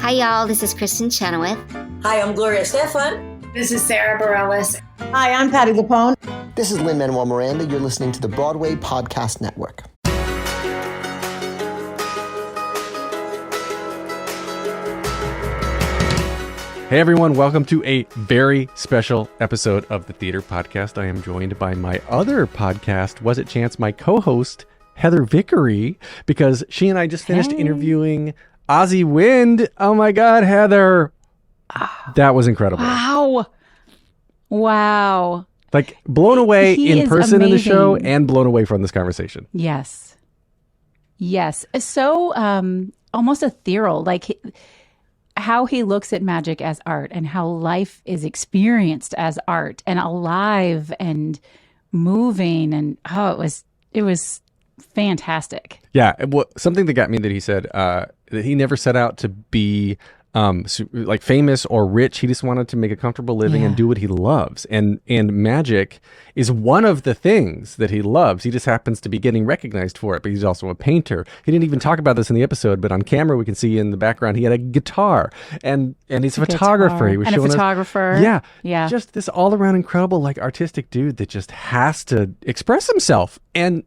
Hi, y'all. This is Kristen Chenoweth. Hi, I'm Gloria Stefan. This is Sarah Bareilles. Hi, I'm Patty Lapone. This is Lin-Manuel Miranda. You're listening to the Broadway Podcast Network. Hey everyone, welcome to a very special episode of the Theater Podcast. I am joined by my other podcast, Was It Chance, my co-host, Heather Vickery, because she and I just finished interviewing Asi Wind. Oh my God, Heather. That was incredible. Wow. Like blown away He in is person in the amazing. show and blown away from this conversation. Yes. So almost ethereal, like how he looks at magic as art and how life is experienced as art and alive and moving. And it was fantastic. Yeah. Something that got me that he said that he never set out to be like famous or rich. He just wanted to make a comfortable living and do what he loves. And magic is one of the things that he loves. He just happens to be getting recognized for it, but he's also a painter. He didn't even talk about this in the episode, but on camera we can see in the background he had a guitar and he's a photographer. He was showing photographer. Yeah. Just this all around incredible like artistic dude that just has to express himself. And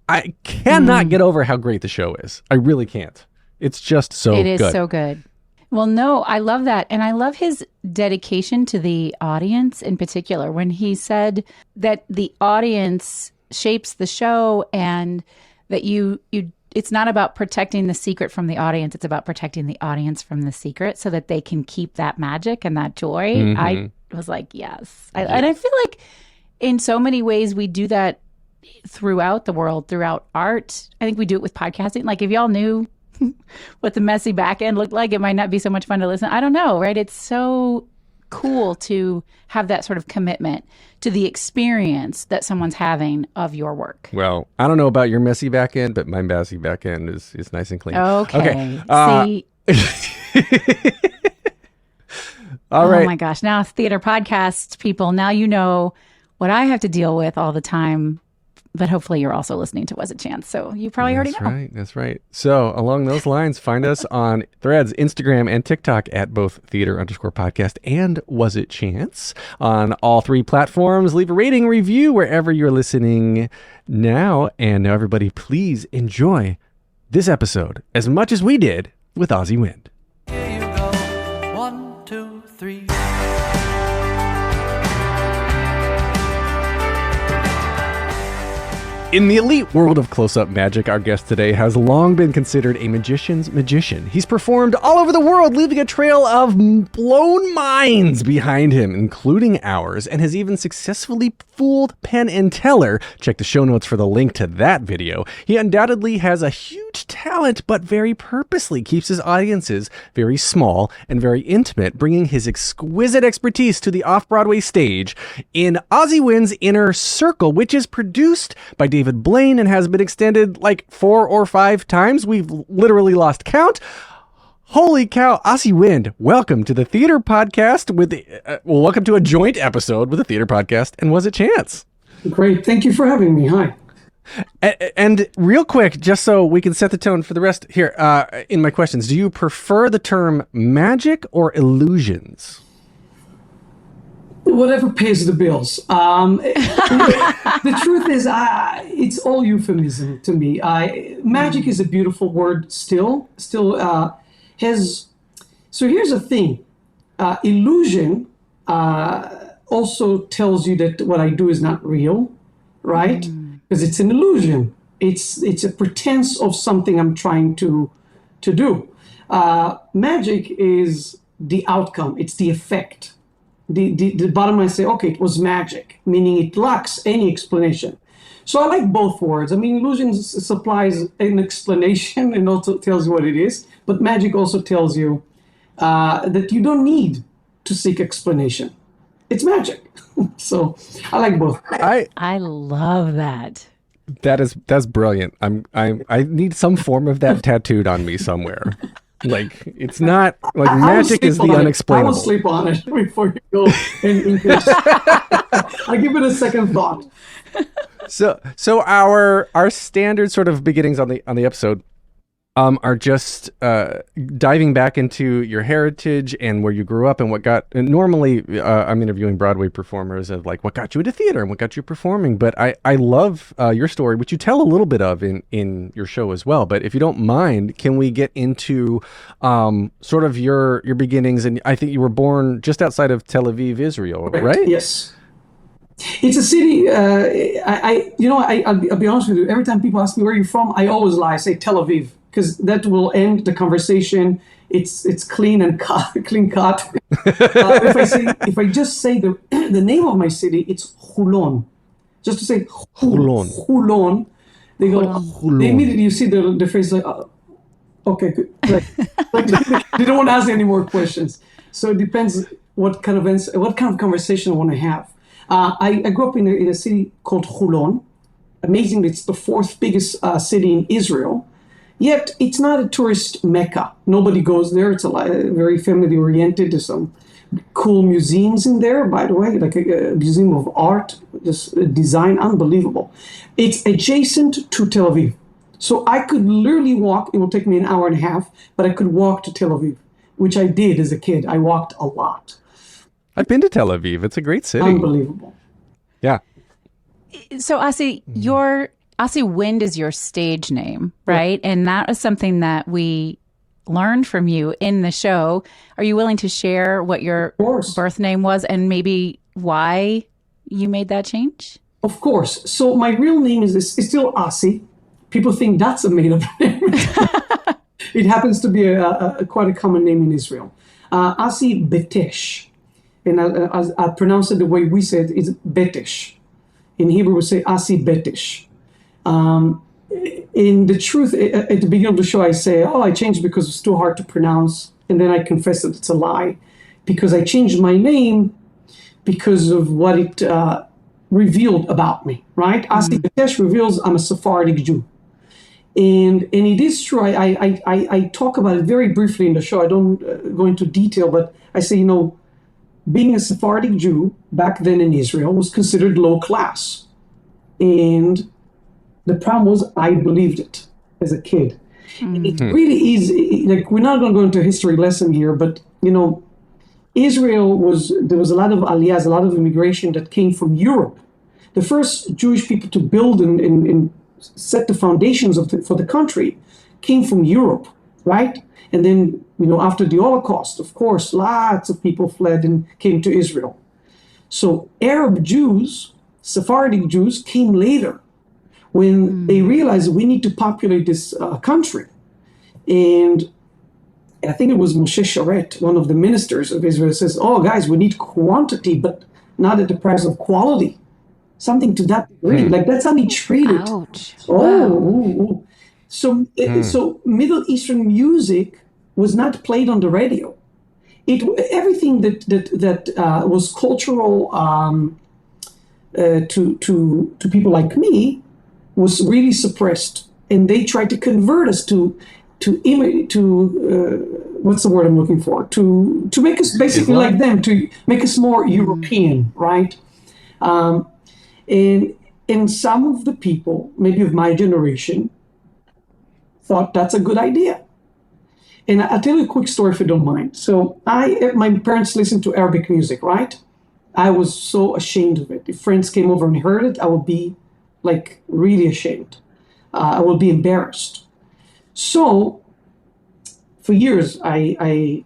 I cannot get over how great the show is. I really can't. It's just so good. It is so good. Well, no, I love that. And I love his dedication to the audience in particular when he said that the audience shapes the show and that it's not about protecting the secret from the audience. It's about protecting the audience from the secret so that they can keep that magic and that joy. Mm-hmm. I was like, yes. And I feel like in so many ways we do that throughout the world, throughout art. I think we do it with podcasting. Like if y'all knew what the messy back end looked like, it might not be so much fun to listen. I don't know, right? It's so cool to have that sort of commitment to the experience that someone's having of your work. Well, I don't know about your messy back end, but my messy back end is nice and clean. Okay. See? All right. Oh my gosh. Now theater podcast people, now you know what I have to deal with all the time. But hopefully you're also listening to Was It Chance, so you probably already know. That's right. So along those lines, find us on Threads, Instagram, and TikTok at both Theater_podcast and Was It Chance on all three platforms. Leave a rating, review wherever you're listening now. And now everybody, please enjoy this episode as much as we did with Asi Wind. Here you go. 1, 2, 3. In the elite world of close-up magic, our guest today has long been considered a magician's magician. He's performed all over the world, leaving a trail of blown minds behind him, including ours, and has even successfully fooled Penn and Teller. Check the show notes for the link to that video. He undoubtedly has a huge talent, but very purposely keeps his audiences very small and very intimate, bringing his exquisite expertise to the off-Broadway stage in Asi Wind's Inner Circle, which is produced by David Blaine and has been extended like 4 or 5 times. We've literally lost count. Holy cow, Asi Wind, welcome to the Theater Podcast welcome to a joint episode with the Theater Podcast and Was It Chance? Great. Thank you for having me. Hi. And real quick, just so we can set the tone for the rest here, in my questions, do you prefer the term magic or illusions? Whatever pays the bills. The truth is, it's all euphemism to me. Magic is a beautiful word still has. So here's the thing. Illusion also tells you that what I do is not real, right? Because it's an illusion. It's a pretense of something I'm trying to do. Magic is the outcome. It's the effect. The bottom line say, okay, it was magic, meaning it lacks any explanation. So I like both words. I mean, illusion supplies an explanation and also tells you what it is, but magic also tells you that you don't need to seek explanation. It's magic. So I like both. I love that. That's brilliant. I need some form of that tattooed on me somewhere. Like, it's not like magic is the unexplainable. I will sleep on it before you go. I give it a second thought. So our standard sort of beginnings on the episode are just diving back into your heritage and where you grew up and what got. And normally, I'm interviewing Broadway performers of like what got you into theater and what got you performing. But I love your story, which you tell a little bit of in your show as well. But if you don't mind, can we get into sort of your beginnings? And I think you were born just outside of Tel Aviv, Israel, right? Yes. It's a city. I'll be honest with you. Every time people ask me where you're from, I always lie. I say Tel Aviv because that will end the conversation. It's clean and clean cut. If I just say the name of my city, it's Hulon. Just to say Hulon, they go. Hulon. They immediately you see the face like, okay, good. Like they don't want to ask any more questions. So it depends what kind of conversation I want to have. I grew up in a city called Hulon. Amazingly, it's the fourth biggest city in Israel. Yet, it's not a tourist mecca. Nobody goes there. It's very family-oriented. There's some cool museums in there, by the way, like a museum of art, just design, unbelievable. It's adjacent to Tel Aviv. So I could literally walk. It will take me an hour and a half, but I could walk to Tel Aviv, which I did as a kid. I walked a lot. I've been to Tel Aviv. It's a great city. Unbelievable. Yeah. So Asi, Asi Wind is your stage name, right? And that is something that we learned from you in the show. Are you willing to share what your birth name was and maybe why you made that change? Of course. So my real name is still Asi. People think that's a made-up name. It happens to be quite a common name in Israel. Asi Betesh. And I pronounce it the way we said it's Betesh. In Hebrew, we say Asi Betesh. In the truth, at the beginning of the show, I say, I changed because it's too hard to pronounce. And then I confess that it's a lie. Because I changed my name because of what it revealed about me, right? Mm-hmm. Asi Betesh reveals I'm a Sephardic Jew. And it is true. I talk about it very briefly in the show. I don't go into detail, but I say, being a Sephardic Jew back then in Israel was considered low class. And the problem was I believed it as a kid. Mm-hmm. It really is, like, we're not going to go into a history lesson here, but, there was a lot of aliyahs, a lot of immigration that came from Europe. The first Jewish people to build and set the foundations for the country came from Europe, right? And then, after the Holocaust, of course, lots of people fled and came to Israel. So Arab Jews, Sephardic Jews, came later when they realized we need to populate this country. And I think it was Moshe Sharet, one of the ministers of Israel, says, guys, we need quantity, but not at the price of quality. Something to that degree. Like, that's how he treated it. Ouch. Wow. So Middle Eastern music was not played on the radio. Everything that was cultural to people like me was really suppressed, and they tried to convert us to what's the word I'm looking for? To make us basically Islam? Like them, to make us more European, right? And some of the people, maybe of my generation, thought that's a good idea. And I'll tell you a quick story if you don't mind. So my parents listened to Arabic music, right? I was so ashamed of it. If friends came over and heard it, I would be like really ashamed. I would be embarrassed. So for years, I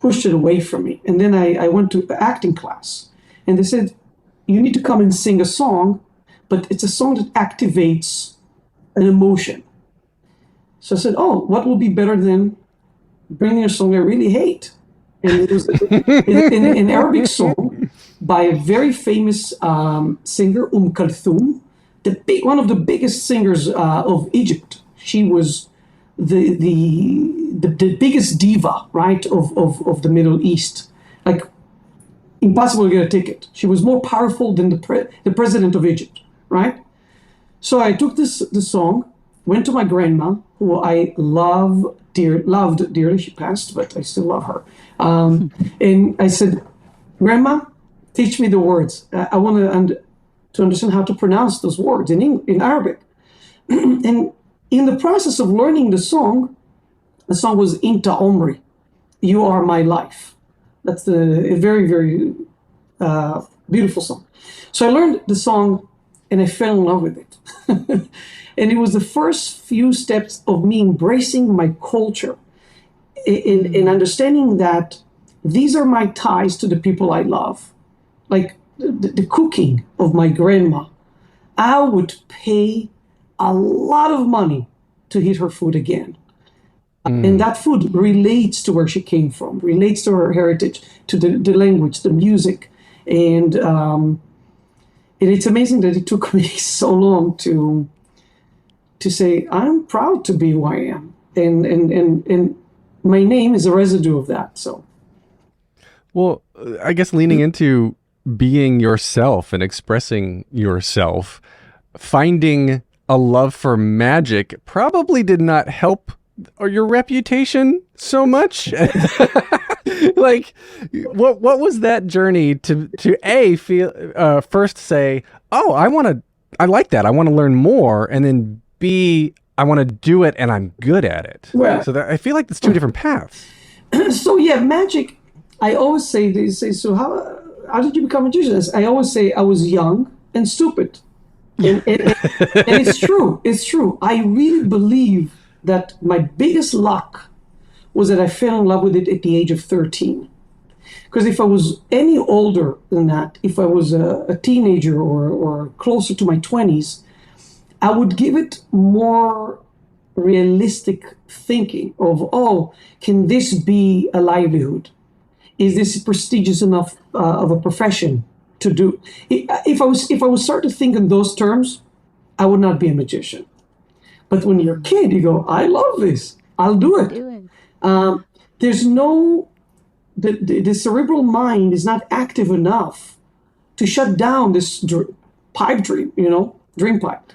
pushed it away from me. And then I went to acting class. And they said, you need to come and sing a song, but it's a song that activates an emotion. So I said, what will be better than bringing a song I really hate? And it was an Arabic song by a very famous singer, Kulthum, one of the biggest singers of Egypt. She was the biggest diva, right, of the Middle East. Like, impossible to get a ticket. She was more powerful than the president of Egypt, right? So I took the song, went to my grandma, who I loved dearly. She passed, but I still love her. And I said, Grandma, teach me the words. I want to understand how to pronounce those words in Arabic. And in the process of learning the song was Inta Omri, You Are My Life. That's a very, very beautiful song. So I learned the song and I fell in love with it. And it was the first few steps of me embracing my culture in understanding that these are my ties to the people I love. Like the cooking of my grandma. I would pay a lot of money to eat her food again. And that food relates to where she came from, relates to her heritage, to the language, the music. And it's amazing that it took me so long to say, I'm proud to be who I am. And my name is a residue of that. So, Well, I guess leaning into being yourself and expressing yourself, finding a love for magic probably did not help your reputation so much. Like, what was that journey to feel first say, oh, I like that, I want to learn more, and then B, I want to do it and I'm good at it. Well, So I feel like it's two different paths. so yeah, magic. I always say, they say, so how did you become a magician? I always say I was young and stupid. And it's true. It's true. I really believe that my biggest luck was that I fell in love with it at the age of 13. Because if I was any older than that, if I was a teenager or closer to my 20s, I would give it more realistic thinking of, oh, can this be a livelihood? Is this prestigious enough of a profession to do? If I was start to think in those terms, I would not be a magician. But when you're a kid, you go, I love this. I'll do it. There's no, the cerebral mind is not active enough to shut down this pipe dream, dream pipe.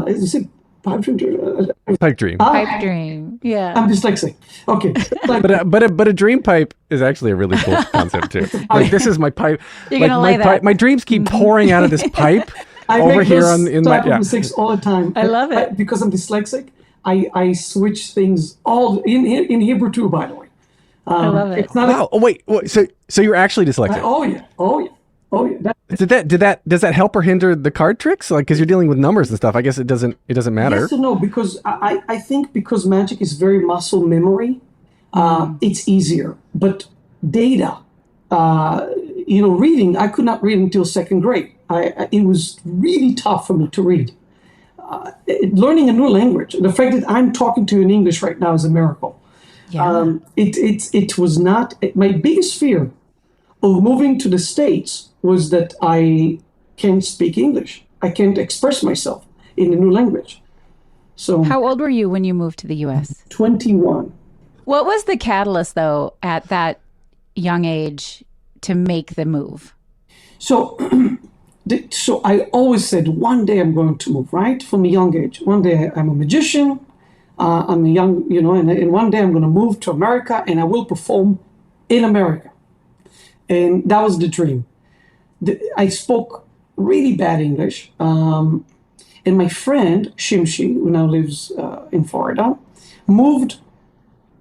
Is it pipe dream? Pipe dream. Pipe dream. Yeah. I'm dyslexic. Okay. But a dream pipe is actually a really cool concept too. Like, this is my pipe. You're gonna lay that. My dreams keep pouring out of this pipe I over make here those in type my of mistakes all the time. I love it. Because I'm dyslexic, I switch things all in Hebrew too, by the way. I love it. It's not wow. Wait. So you're actually dyslexic? oh yeah. Does that help or hinder the card tricks? Like, because you're dealing with numbers and stuff. I guess it doesn't matter. Yes and no, because I think because magic is very muscle memory, it's easier. But data, reading, I could not read until second grade. It was really tough for me to read. Learning a new language, the fact that I'm talking to you in English right now is a miracle. Yeah. It was not my biggest fear of moving to the States was that I can't speak English. I can't express myself in a new language. So How old were you when you moved to the U.S.? 21. What was the catalyst, though, at that young age to make the move? So, so I always said, one day I'm going to move, right? From a young age. One day I'm a magician. I'm a young, and one day I'm going to move to America and I will perform in America. And that was the dream. I spoke really bad English. And my friend, Shimshi, who now lives in Florida, moved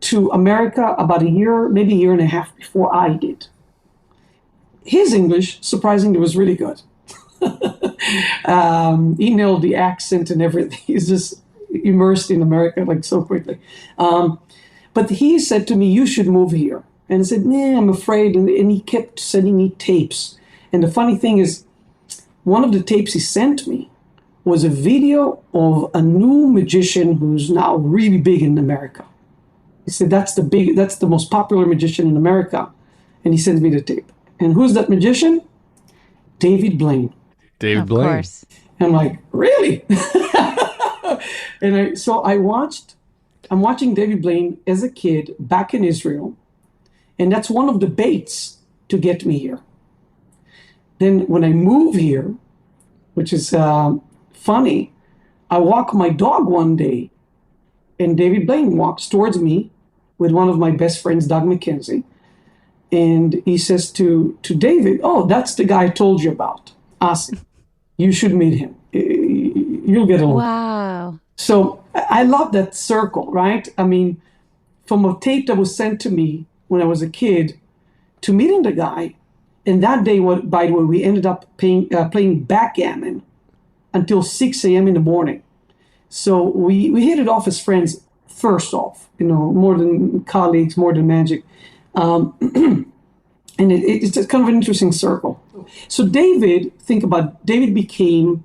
to America about a year, maybe a year and a half before I did. His English, surprisingly, was really good. He nailed the accent and everything. He's just immersed in America like so quickly. But he said to me, you should move here. And I said, nah, I'm afraid. And he kept sending me tapes. And the funny thing is, one of the tapes he sent me was a video of a new magician who's now really big in America. He said, that's the most popular magician in America. And he sends me the tape. And who's that magician? David Blaine. David Of Blaine. course. I'm like, really? And I'm watching David Blaine as a kid back in Israel. And that's one of the baits to get me here. Then when I move here, which is funny, I walk my dog one day and David Blaine walks towards me with one of my best friends, Doug McKenzie. And he says to David, oh, that's the guy I told you about, Asi. You should meet him. you'll get along. Wow. So I love that circle, right? I mean, from a tape that was sent to me when I was a kid to meeting the guy, and that day, by the way, we ended up playing backgammon until 6 a.m. in the morning. So we hit it off as friends first off, more than colleagues, more than magic. And it's just kind of an interesting circle. So David became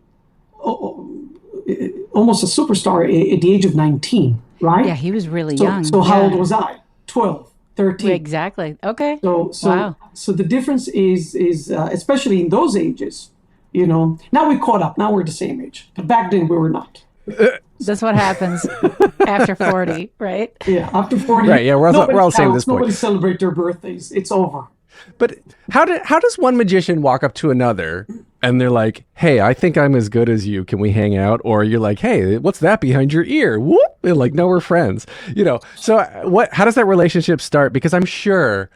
almost a superstar at the age of 19, right? Yeah, he was really young. So how old was I? 12, 13. Exactly. Okay. Wow. So the difference is especially in those ages, now we caught up. Now we're the same age. But back then we were not. That's what happens after 40, right? Yeah, after 40. Right, yeah, we're all saying this point. Nobody celebrate their birthdays. It's over. But how does one magician walk up to another and they're like, hey, I think I'm as good as you. Can we hang out? Or you're like, hey, what's that behind your ear? Whoop. They're like, no, we're friends. So how does that relationship start? Because I'm sure,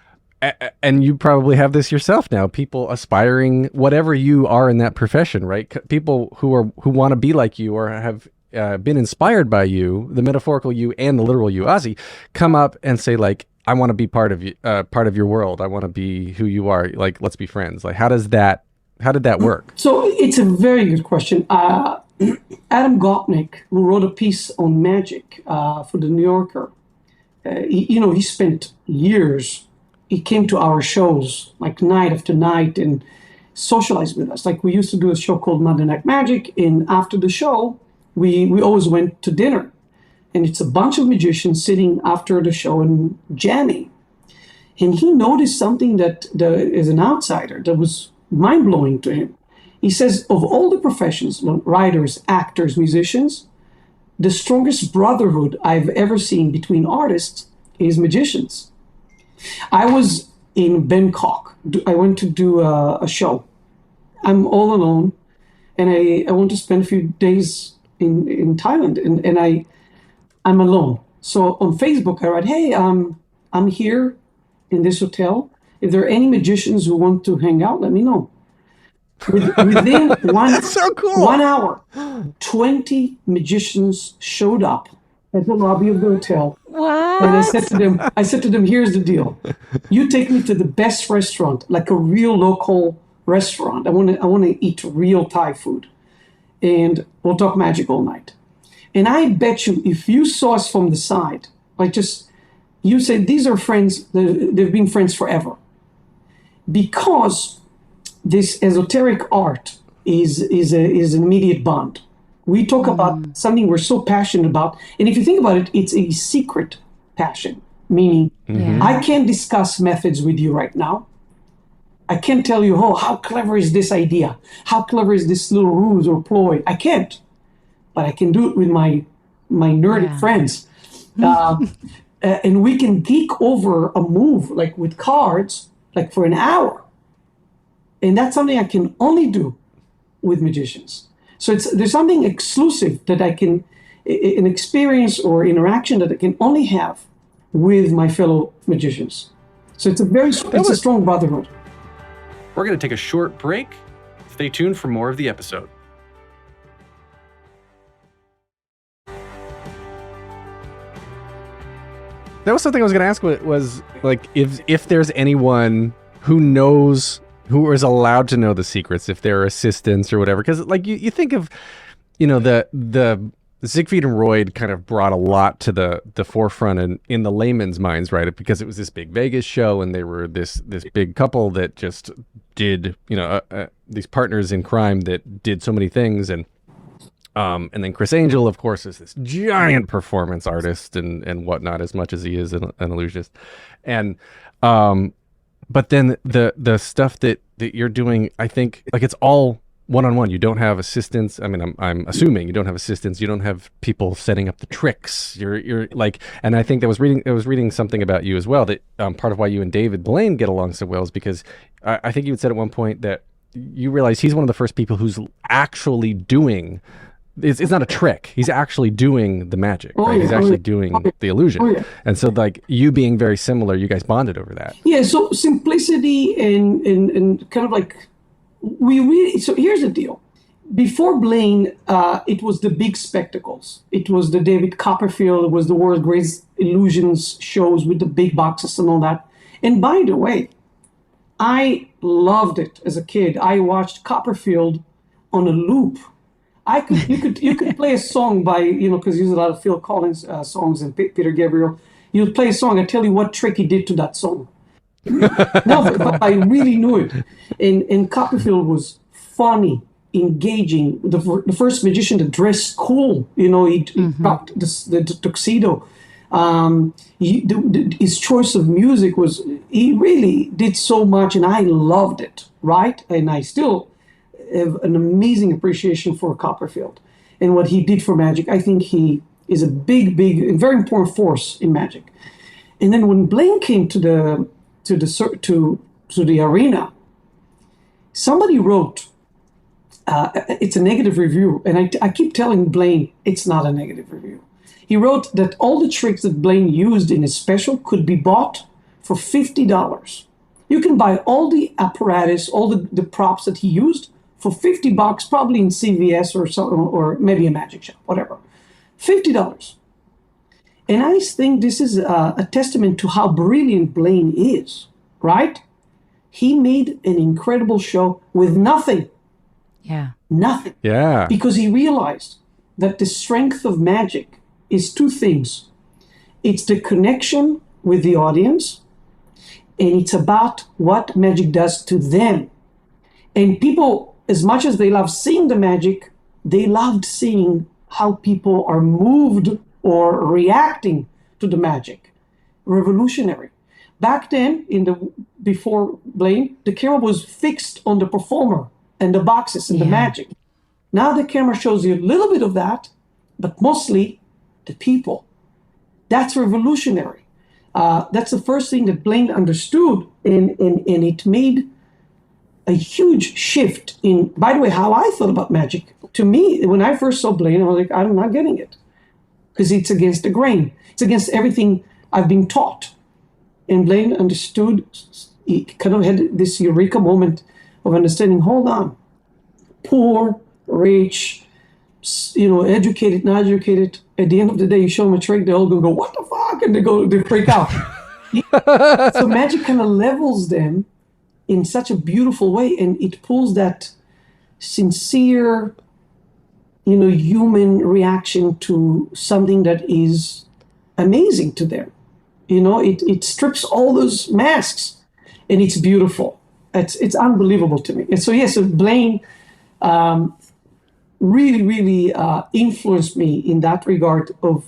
and you probably have this yourself now, people aspiring, whatever you are in that profession, right? People who want to be like you or have been inspired by you, the metaphorical you and the literal you, Asi, come up and say like, I want to be part of you, part of your world. I want to be who you are. Like, let's be friends. Like, how did that work? So it's a very good question. Adam Gopnik, who wrote a piece on magic for the New Yorker, he spent years. He came to our shows like night after night and socialized with us. Like we used to do a show called Monday Night Magic, and after the show, we always went to dinner. And it's a bunch of magicians sitting after the show and jamming. And he noticed something that as an outsider that was mind-blowing to him. He says, of all the professions, writers, actors, musicians, the strongest brotherhood I've ever seen between artists is magicians. I was in Bangkok. I went to do a show. I'm all alone, and I want to spend a few days in Thailand, and I'm alone. So on Facebook, I write, hey, I'm here in this hotel. If there are any magicians who want to hang out, let me know. Within That's so cool. 1 hour, 20 magicians showed up at the lobby of the hotel. What? And I said to them, here's the deal. You take me to the best restaurant, like a real local restaurant. I want to eat real Thai food. And we'll talk magic all night. And I bet you, if you saw us from the side, you say, these are friends, they've been friends forever. Because this esoteric art is an immediate bond. We talk about something we're so passionate about. And if you think about it, it's a secret passion, meaning I can't discuss methods with you right now. I can't tell you, how clever is this idea? How clever is this little ruse or ploy? I can't. But I can do it with my nerdy friends. And we can geek over a move, like with cards, like for an hour. And that's something I can only do with magicians. So there's something exclusive that I can, an experience or interaction that I can only have with my fellow magicians. So it's a strong brotherhood. We're going to take a short break. Stay tuned for more of the episode. That was something I was going to ask. Was like if there's anyone who knows, who is allowed to know the secrets, if they're assistants or whatever, because like you think of, the Siegfried and Roy kind of brought a lot to the forefront in the layman's minds, right? Because it was this big Vegas show, and they were this big couple that just did, these partners in crime that did so many things, and then Chris Angel, of course, is this giant performance artist and whatnot, as much as he is an illusionist. And but then the stuff that you're doing, I think, like it's all one-on-one. You don't have assistants. I mean, I'm assuming you don't have assistants. You don't have people setting up the tricks. You're like, and I think I was reading something about you as well, that part of why you and David Blaine get along so well is because I think you had said at one point that you realize he's one of the first people who's actually doing. It's not a trick. He's actually doing the magic, right? Yeah, he's actually doing the illusion. And so, like, you being very similar, you guys bonded over that. Yeah, so simplicity and kind of like, so here's the deal. before Blaine, it was the big spectacles. It was the David Copperfield. It was the world's greatest illusions shows with the big boxes and all that. And by the way, I loved it as a kid. I watched Copperfield on a loop. You could play a song by, because there's a lot of Phil Collins songs and Peter Gabriel. You'd play a song and tell you what trick he did to that song. No, but I really knew it. And Copperfield was funny, engaging. The first magician to dress cool. He rocked the tuxedo. His choice of music he really did so much, and I loved it, right? And I still have an amazing appreciation for Copperfield and what he did for magic. I think he is a big and very important force in magic. And then when Blaine came to the arena, somebody wrote, it's a negative review, and I keep telling Blaine it's not a negative review. He wrote that all the tricks that Blaine used in his special could be bought for $50. You can buy all the apparatus, all the props that he used for $50, probably in CVS or maybe a magic shop, whatever. $50. And I think this is a testament to how brilliant Blaine is, right? He made an incredible show with nothing. Yeah. Nothing. Yeah. Because he realized that the strength of magic is two things. It's the connection with the audience, and it's about what magic does to them. And people, as much as they love seeing the magic, they loved seeing how people are moved or reacting to the magic. Revolutionary. Back then, before Blaine, the camera was fixed on the performer and the boxes and the magic. Now the camera shows you a little bit of that, but mostly the people. That's revolutionary. That's the first thing that Blaine understood, and it made a huge shift in, by the way, how I thought about magic. To me, when I first saw Blaine, I was like, I'm not getting it. Because it's against the grain. It's against everything I've been taught. And Blaine understood, he kind of had this eureka moment of understanding, hold on, poor, rich, educated, not educated. At the end of the day, you show them a trick, they're all going to go, what the fuck? And they break out. So magic kind of levels them in such a beautiful way, and it pulls that sincere, human reaction to something that is amazing to them. It strips all those masks, and it's beautiful. It's unbelievable to me. And so, yes, Blaine really, really influenced me in that regard of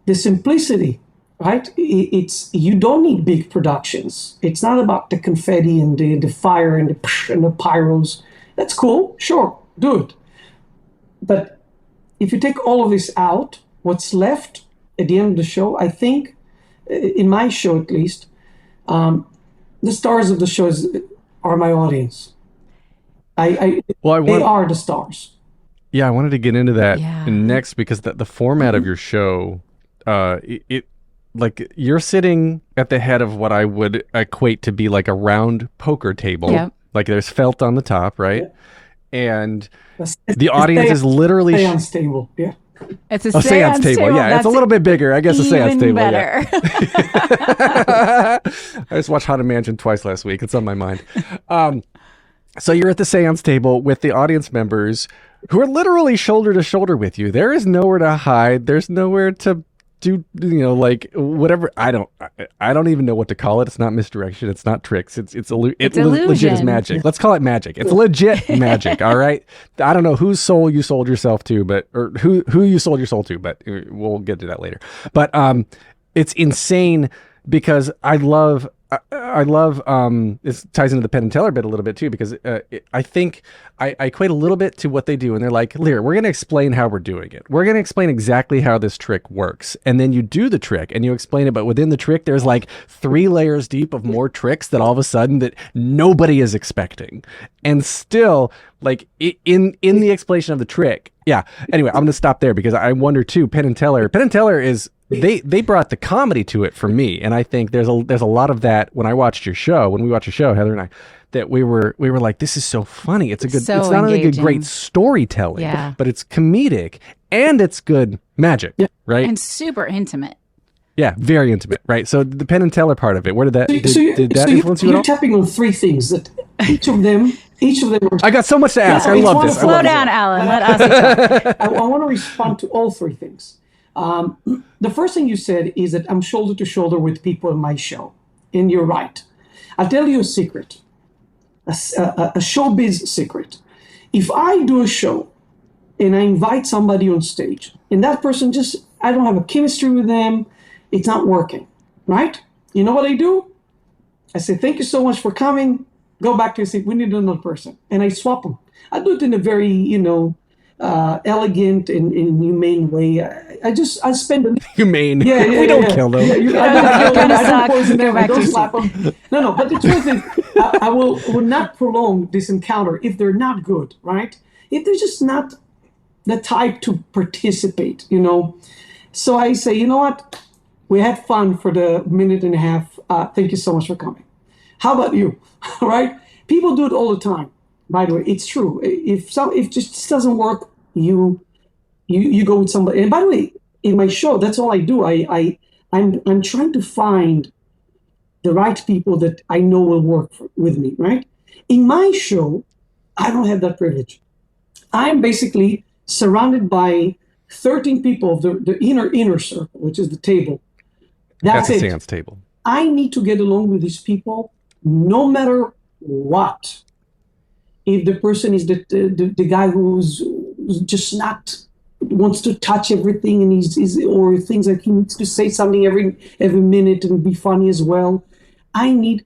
the simplicity, right? You don't need big productions. It's not about the confetti and the fire and the pyros. That's cool, sure, do it. But if you take all of this out, what's left at the end of the show, I think, in my show at least, the stars of the show are my audience. They are the stars. Yeah, I wanted to get into that next because the format of your show, it like you're sitting at the head of what I would equate to be like a round poker table. Yep. Like there's felt on the top, right? Yeah. And the audience is literally seance table. Yeah. It's a seance table. Yeah, it's a little bit bigger. I guess a seance table. Better. Yeah. I just watched Haunted Mansion twice last week. It's on my mind. So you're at the seance table with the audience members who are literally shoulder to shoulder with you. There is nowhere to hide. There's nowhere to do, like whatever. I don't even know what to call it. It's not misdirection. It's not tricks. It's legit as magic. Let's call it magic. It's legit magic. All right. I don't know whose soul you sold yourself to, or who you sold your soul to, but we'll get to that later. But it's insane because I love this ties into the Penn and Teller bit a little bit too, because I think I equate a little bit to what they do. And they're like, Lear, we're going to explain how we're doing it. We're going to explain exactly how this trick works. And then you do the trick and you explain it. But within the trick, there's like 3 layers deep of more tricks that all of a sudden that nobody is expecting. And still, like in the explanation of the trick. Yeah. Anyway, I'm going to stop there because I wonder too, Penn and Teller is, they brought the comedy to it for me, and I think there's a lot of that when I watch watched your show, Heather and I, that we were like, this is so funny. It's So it's not only engaging. great storytelling, Yeah. but it's comedic and it's good magic, right? And super intimate. Yeah, very intimate, right? So the Penn and Teller part of it, where did that influence you at You're all? tapping on three things that each of them are. I got so much to ask. I it's love one this. of I Slow love this. down, Alan. Let Asi talk. I want to respond to all three things. The first thing you said is that I'm shoulder to shoulder with people in my show, and you're right. I'll tell you a secret, a showbiz secret. If I do a show and I invite somebody on stage, and that person I don't have a chemistry with them, it's not working, right? You know what I do? I say, thank you so much for coming. Go back to your seat. We need another person. And I swap them. I do it in a very, elegant and humane way. I spend a Humane. Yeah, we don't kill them. I don't kill them. I don't suck. poison Go them. back I to don't your slap them. No. But the truth is, I will not prolong this encounter if they're not good, right? If they're just not the type to participate, So I say, you know what? We had fun for the minute and a half. Thank you so much for coming. How about you? Right? People do it all the time. By the way, it's true. If it just doesn't work, you go with somebody. And by the way, in my show, that's all I do. I'm trying to find the right people that I know will work with me. Right? In my show, I don't have that privilege. I'm basically surrounded by 13 people of the inner circle, which is the table. That's a it. seance table. I need to get along with these people no matter what. If the person is the guy who's just not wants to touch everything and he's or things like he needs to say something every minute and be funny as well. And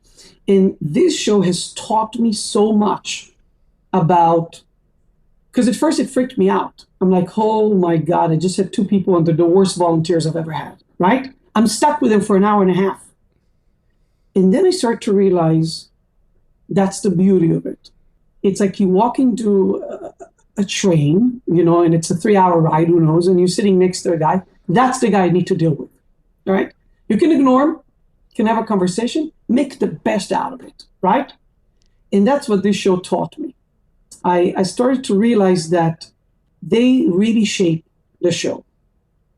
this show has taught me so much about, because at first it freaked me out. I'm like, oh my God, I just had two people and they're the worst volunteers I've ever had, right? I'm stuck with them for an hour and a half. And then I start to realize that's the beauty of it. It's like you walk into a train, and it's a 3-hour ride, who knows, and you're sitting next to a guy. That's the guy I need to deal with, all right? You can ignore him, can have a conversation, make the best out of it, right? And that's what this show taught me. I started to realize that they really shape the show,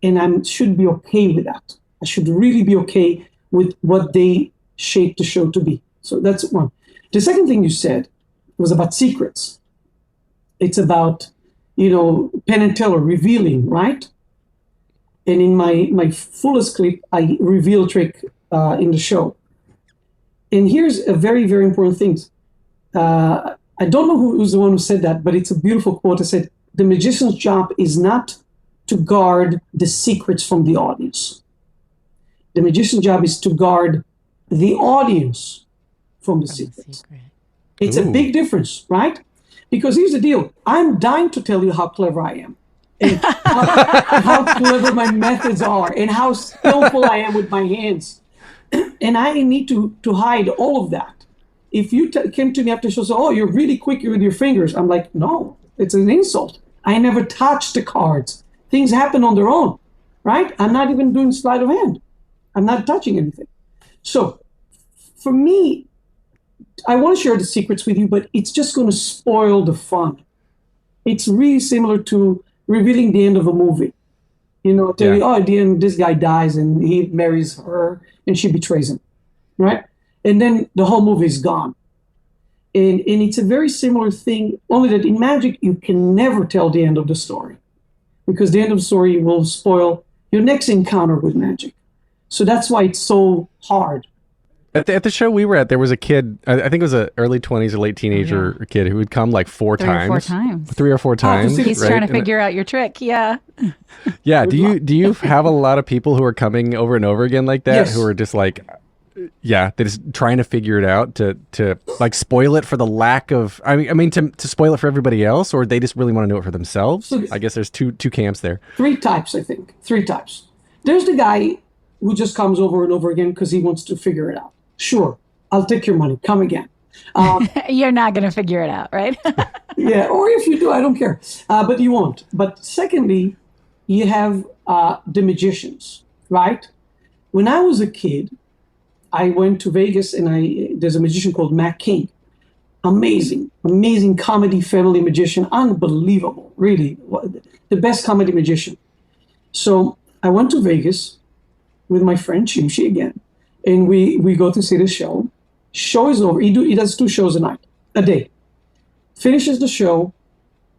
and I should be okay with that. I should really be okay with what they shape the show to be. So that's one. The second thing you said was about secrets. It's about, Penn and Teller revealing, right? And in my fullest clip, I reveal a trick in the show. And here's a very, very important thing. I don't know who was the one who said that, but it's a beautiful quote. It said, the magician's job is not to guard the secrets from the audience. The magician's job is to guard the audience from the secrets. It's a big difference, right? Because here's the deal. I'm dying to tell you how clever I am, and how clever my methods are, and how skillful I am with my hands. And I need to hide all of that. If you came to me after the show and said, oh, you're really quick with your fingers, I'm like, no, it's an insult. I never touched the cards. Things happen on their own, right? I'm not even doing sleight of hand. I'm not touching anything. So for me, I want to share the secrets with you, but it's just going to spoil the fun. It's really similar to revealing the end of a movie. Tell you, oh, at the end, this guy dies and he marries her and she betrays him, right? And then the whole movie is gone. And it's a very similar thing, only that in magic, you can never tell the end of the story, because the end of the story will spoil your next encounter with magic. So that's why it's so hard. At the show we were at, there was a kid, I think it was an early 20s or late teenager kid who would come like 3 or 4 times. 3 or 4 times. He's trying to figure out your trick. Yeah. Yeah. Do you have a lot of people who are coming over and over again like that? Yes. Who are just like, they're just trying to figure it out to like spoil it for the lack of, I mean to spoil it for everybody else, or they just really want to know it for themselves? So, I guess there's two camps there. 3 types, I think. 3 types. There's the guy who just comes over and over again because he wants to figure it out. Sure, I'll take your money. Come again. You're not going to figure it out, right? Yeah, or if you do, I don't care. But you won't. But secondly, you have the magicians, right? When I was a kid, I went to Vegas, and there's a magician called Matt King. Amazing comedy family magician. Unbelievable, really. The best comedy magician. So I went to Vegas with my friend Chimshi again, and we go to see the show. Show is over. He does 2 shows a day. Finishes the show.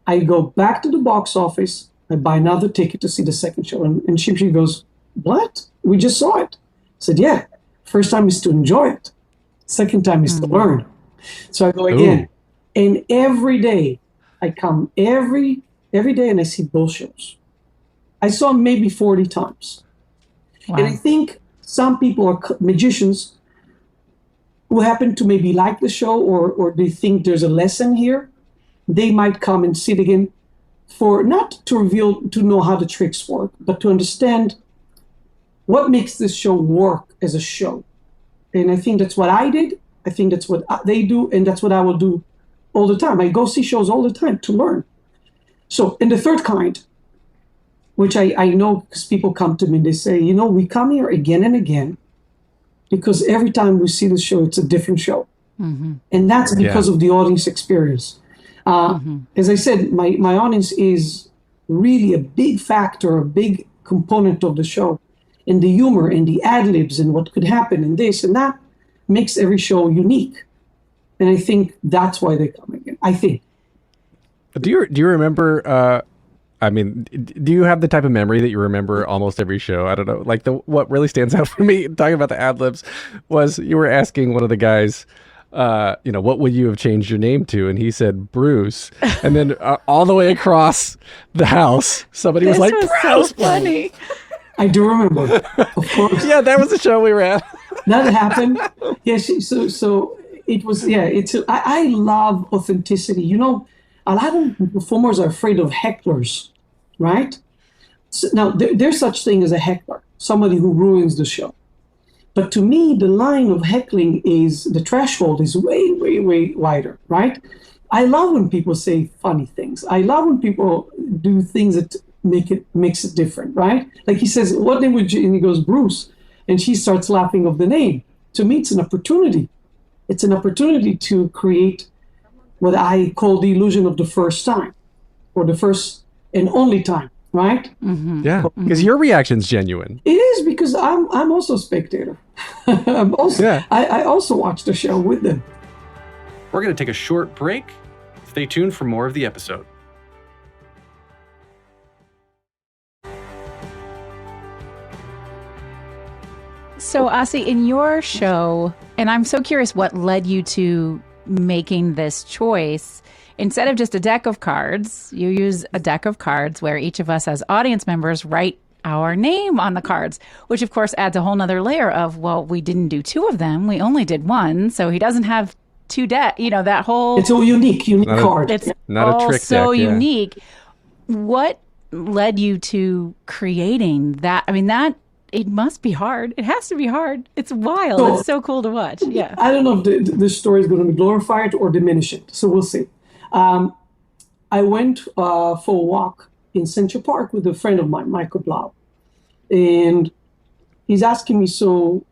I go back to the box office. I buy another ticket to see the second show. And Chimshi goes, "What? We just saw it." I said, "Yeah. First time is to enjoy it. Second time is to learn." So I go again. And every day I come every day and I see both shows. I saw them maybe 40 times. Wow. And I think some people are magicians who happen to maybe like the show, or they think there's a lesson here. They might come and see it again for not to know how the tricks work, but to understand what makes this show work as a show. And I think that's what I did. I think that's what they do, and that's what I will do all the time. I go see shows all the time to learn. So, and the third kind, which I know because people come to me and they say, we come here again and again because every time we see the show, it's a different show. Mm-hmm. And that's because of the audience experience. As I said, my audience is really a big factor, a big component of the show. And the humor and the ad-libs and what could happen and this and that makes every show unique. And I think that's why they come again. I think. Do you remember, do you have the type of memory that you remember almost every show? I don't know. Like what really stands out for me talking about the ad-libs was you were asking one of the guys, what would you have changed your name to? And he said, Bruce. And then all the way across the house, somebody was like, Bruce! So funny. I do remember, of course. Yeah, that was the show we were at. That happened. Yeah, so it was, I love authenticity. A lot of performers are afraid of hecklers, right? So now, there's such thing as a heckler, somebody who ruins the show. But to me, the line of heckling the threshold is way, way, way wider, right? I love when people say funny things. I love when people do things that makes it different, right? Like he says, "What name would you?" And he goes, "Bruce," and she starts laughing of the name. To me, it's an opportunity. It's an opportunity to create what I call the illusion of the first time, or the first and only time, right? Mm-hmm. Yeah, because your reaction's genuine. It is, because I'm also a spectator. I also watch the show with them. We're going to take a short break. Stay tuned for more of the episode. So, Asi, in your show, and I'm so curious what led you to making this choice. Instead of just a deck of cards, you use a deck of cards where each of us as audience members write our name on the cards, which of course adds a whole nother layer of, well, we didn't do 2 of them. We only did 1. So he doesn't have 2 deck, that whole... It's a unique card. It's not a trick so deck, unique. What led you to creating that? I mean, it must be hard. It has to be hard. It's wild. It's so cool to watch. Yeah. I don't know if the story is going to be glorified or diminish it. So we'll see. I went for a walk in Central Park with a friend of mine, Michael Blau. And he's asking me, "So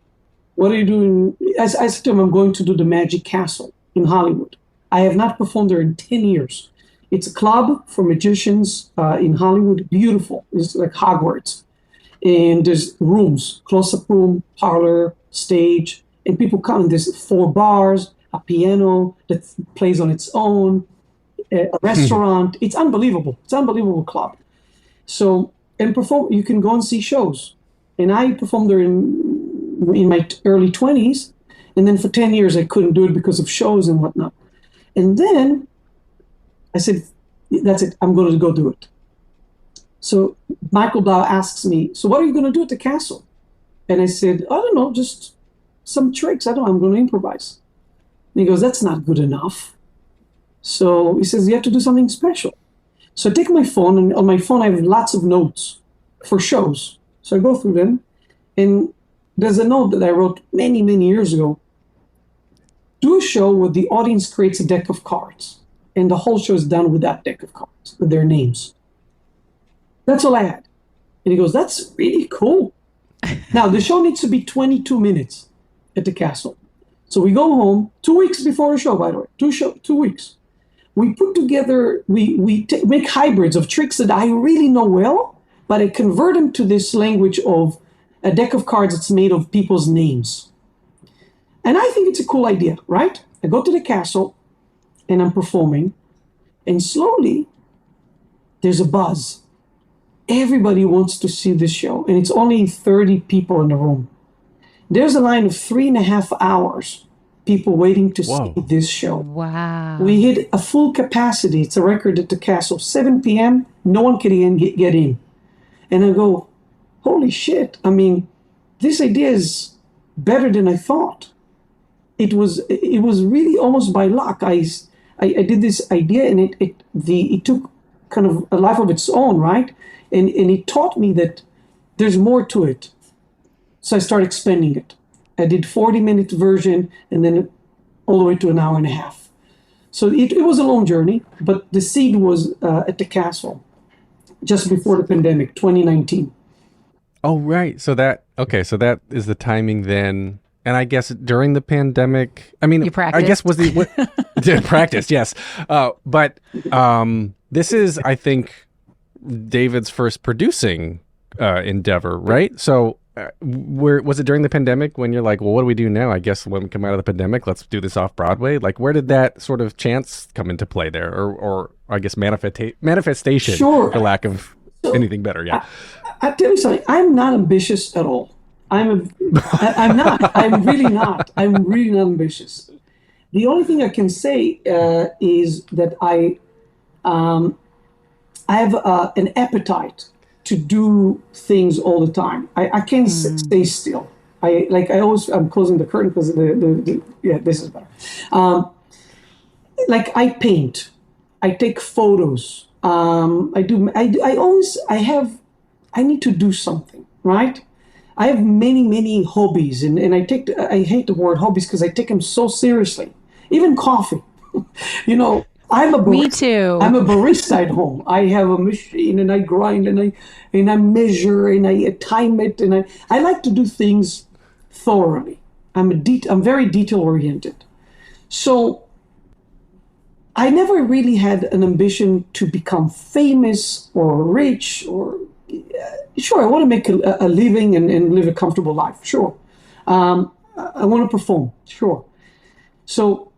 what are you doing?" I said to him, "I'm going to do the Magic Castle in Hollywood. I have not performed there in 10 years. It's a club for magicians in Hollywood. Beautiful. It's like Hogwarts. And there's rooms, close-up room, parlor, stage, and people come. And there's 4 bars, a piano that plays on its own, a restaurant. It's unbelievable. It's an unbelievable club. So, and you can go and see shows. And I performed there in my early 20s. And then for 10 years, I couldn't do it because of shows and whatnot. And then I said, that's it. I'm going to go do it. So Michael Blau asks me, "So what are you going to do at the castle?" And I said, "I don't know, just some tricks. I don't know. I'm going to improvise." And he goes, "That's not good enough." So he says, "You have to do something special." So I take my phone, and on my phone, I have lots of notes for shows. So I go through them, and there's a note that I wrote many, many years ago. Do a show where the audience creates a deck of cards, and the whole show is done with that deck of cards, with their names. That's all I had. And he goes, "That's really cool." Now, the show needs to be 22 minutes. at the castle. So we go home 2 weeks before the show, by the way, 2 weeks. We put together, make hybrids of tricks that I really know well, but I convert them to this language of a deck of cards that's made of people's names. And I think it's a cool idea, right? I go to the castle and I'm performing, and slowly there's a buzz. Everybody wants to see this show, and it's only 30 people in the room. There's a line of 3.5 hours, people waiting to see this show. Wow. We hit a full capacity. It's a record at the castle. 7 p.m., no one can even get in. And I go, holy shit. I mean, this idea is better than I thought. It was really almost by luck. I did this idea, and it took kind of a life of its own, right? And it taught me that there's more to it. So I started expanding it. I did 40-minute version and then all the way to an hour and a half. So it was a long journey, but the seed was at the castle just before the pandemic, 2019. Oh, right. So that is the timing then. And I guess during the pandemic, I mean, You practiced? I guess was practice, yes. But this is, I think, David's first producing endeavor, right? So was it during the pandemic when you're like, well, what do we do now? I guess when we come out of the pandemic, let's do this off Broadway. Like, where did that sort of chance come into play there, or I guess manifestation, Sure. for lack of anything better? Yeah. I tell you something. I'm not ambitious at all. I'm not. I'm really not. I'm really not ambitious. The only thing I can say is that I have an appetite to do things all the time. I can't stay still. I'm closing the curtain because this is better. I paint, I take photos. I need to do something, right? I have many hobbies, and I hate the word hobbies because I take them so seriously. Even coffee, I'm a barista. Me too. I'm a barista at home. I have a machine, and I grind, and I measure, and I time it, and I like to do things thoroughly. I'm very detail oriented. So I never really had an ambition to become famous or rich or. Sure, I want to make a living and live a comfortable life. Sure. I want to perform. Sure. So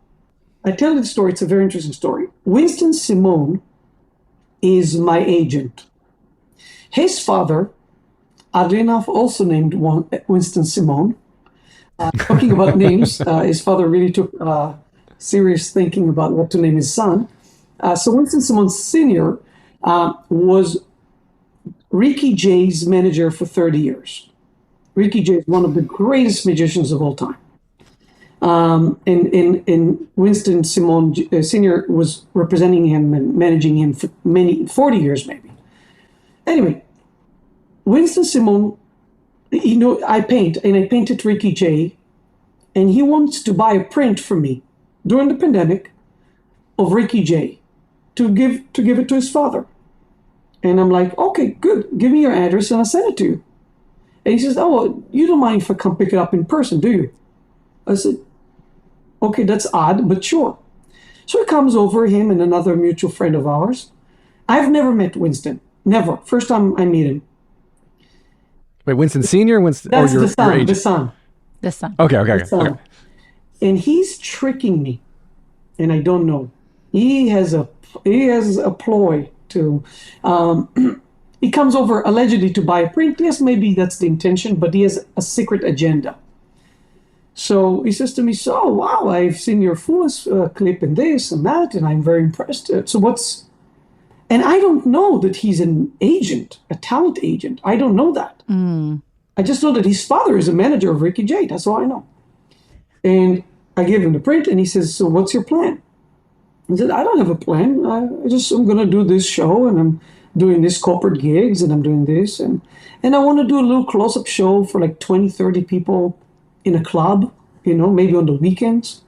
I tell you the story. It's a very interesting story. Winston Simone is my agent. His father, oddly enough, also named Winston Simone. Talking about names, his father really took serious thinking about what to name his son. So Winston Simone Sr. Was Ricky Jay's manager for 30 years. Ricky Jay is one of the greatest magicians of all time. And Winston Simone Sr. was representing him and managing him for 40 years maybe. Anyway, Winston Simone, I paint, and I painted Ricky Jay, and he wants to buy a print from me during the pandemic of Ricky Jay to give it to his father. And I'm like, okay, good. Give me your address and I'll send it to you. And he says, oh, well, you don't mind if I come pick it up in person, do you? I said, okay, that's odd, but sure. So he comes over, him and another mutual friend of ours. I've never met Winston. Never. First time I meet him. Wait, Winston Sr.? Winston, That's or the son. agent? The son. The son. Okay. The son. And he's tricking me. And I don't know. He has a ploy to he comes over allegedly to buy a print. Yes, maybe that's the intention, but he has a secret agenda. So he says to me, so wow, I've seen your Foolish clip and this and that, and I'm very impressed. And I don't know that he's an agent, a talent agent. I don't know that. I just know that his father is a manager of Ricky Jay. That's all I know. And I give him the print, and he says, so what's your plan? I said, I don't have a plan. I'm going to do this show, and I'm doing this corporate gigs, and I'm doing this. And I want to do a little close-up show for like 20, 30 people in a club, maybe on the weekends.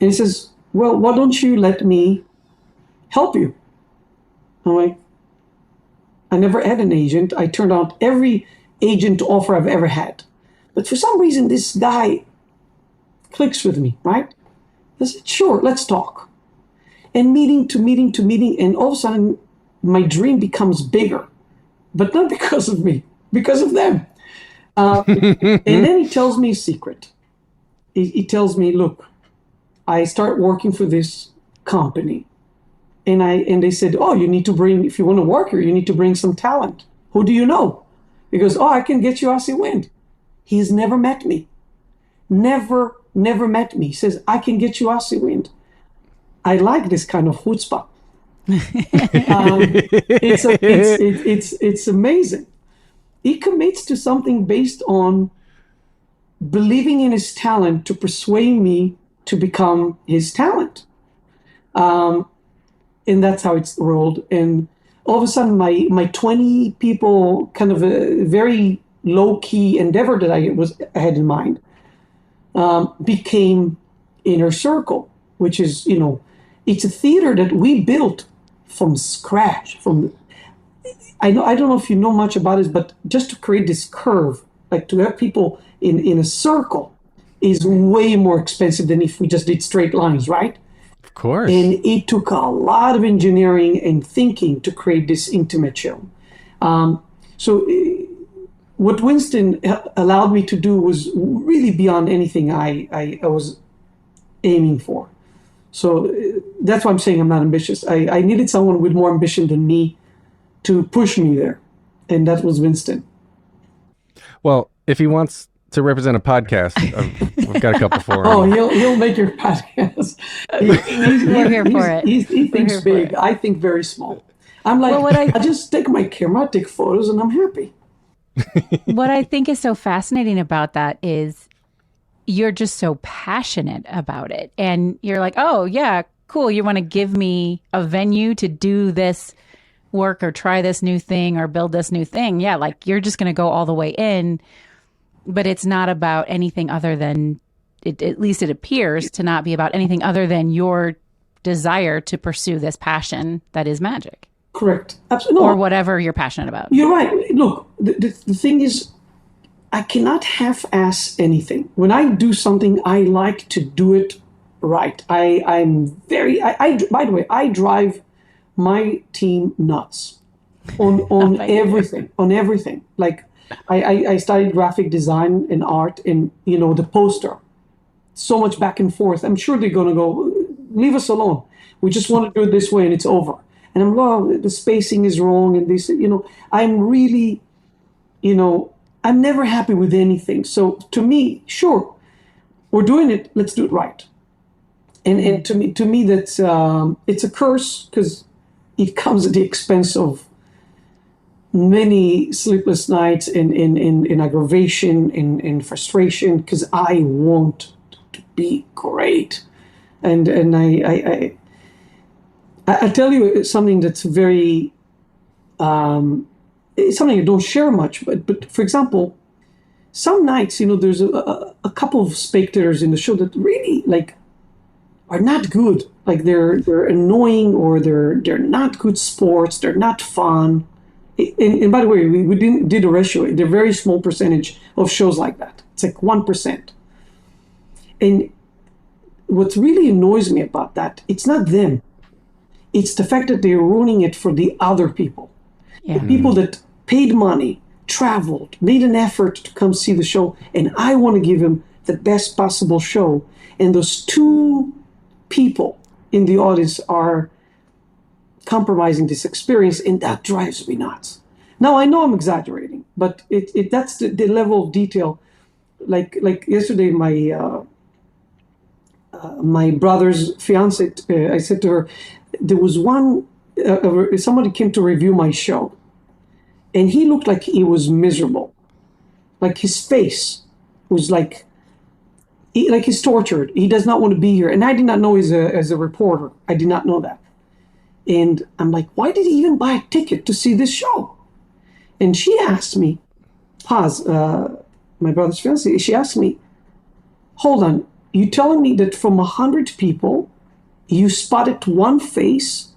And he says, well, why don't you let me help you? I'm like, I never had an agent. I turned out every agent offer I've ever had. But for some reason, this guy clicks with me, right? I said, sure, let's talk. And meeting to meeting to meeting, and all of a sudden, my dream becomes bigger, but not because of me, because of them. And then he tells me a secret. He tells me, look, I start working for this company. And they said, oh, you need to bring, if you want to work here, you need to bring some talent. Who do you know? He goes, oh, I can get you Asi Wind. He's never met me. Never met me. He says, I can get you Asi Wind. I like this kind of chutzpah. It's amazing. He commits to something based on believing in his talent to persuade me to become his talent. And that's how it's rolled. And all of a sudden, my 20 people kind of a very low-key endeavor that I had in mind became Inner Circle, which is, it's a theater that we built from scratch. I don't know if you know much about it, but just to create this curve, like to have people in a circle, is way more expensive than if we just did straight lines, right? Of course. And it took a lot of engineering and thinking to create this intimate show. What Winston allowed me to do was really beyond anything I was aiming for. So that's why I'm saying I'm not ambitious. I needed someone with more ambition than me to push me there. And that was Winston. Well, if he wants to represent a podcast, we've got a couple for him. Oh, he'll make your podcast. We're here for it. He thinks big. I think very small. I'm like, I just take my camera, take photos, and I'm happy. What I think is so fascinating about that is you're just so passionate about it. And you're like, oh, yeah, cool. You want to give me a venue to do this work or try this new thing or build this new thing. Yeah, like you're just going to go all the way in. But it's not about anything other than, at least it appears to not be about anything other than your desire to pursue this passion that is magic. Correct. Absolutely. Or whatever you're passionate about. You're right. Look, the thing is, I cannot half-ass anything. When I do something, I like to do it right. I'm very, by the way, I drive my team nuts on everything, on everything. Like, I studied graphic design and art, and the poster, so much back and forth. I'm sure they're going to go, leave us alone. We just want to do it this way and it's over. And I'm, well, the spacing is wrong. And this, I'm really, I'm never happy with anything. So to me, sure, we're doing it. Let's do it right. And to me, that's it's a curse because it comes at the expense of many sleepless nights in aggravation and frustration because I want to be great. And I tell you something that's very it's something I don't share much, but for example, some nights there's a couple of spectators in the show that really are not good, like they're annoying or they're not good sports, they're not fun. And by the way, we did a ratio. They're a very small percentage of shows like that. It's like 1%. And what really annoys me about that, it's not them. It's the fact that they're ruining it for the other people. Yeah. The people that paid money, traveled, made an effort to come see the show, and I want to give them the best possible show. And those two people in the audience are compromising this experience, and that drives me nuts. Now, I know I'm exaggerating, but that's the level of detail. Like yesterday, my brother's fiance, I said to her, there was somebody came to review my show, and he looked like he was miserable. Like his face was like he's tortured. He does not want to be here. And I did not know as a reporter. I did not know that. And I'm like, why did he even buy a ticket to see this show? And she asked me, my brother's fiance, she asked me, hold on, you telling me that from 100 people, you spotted one face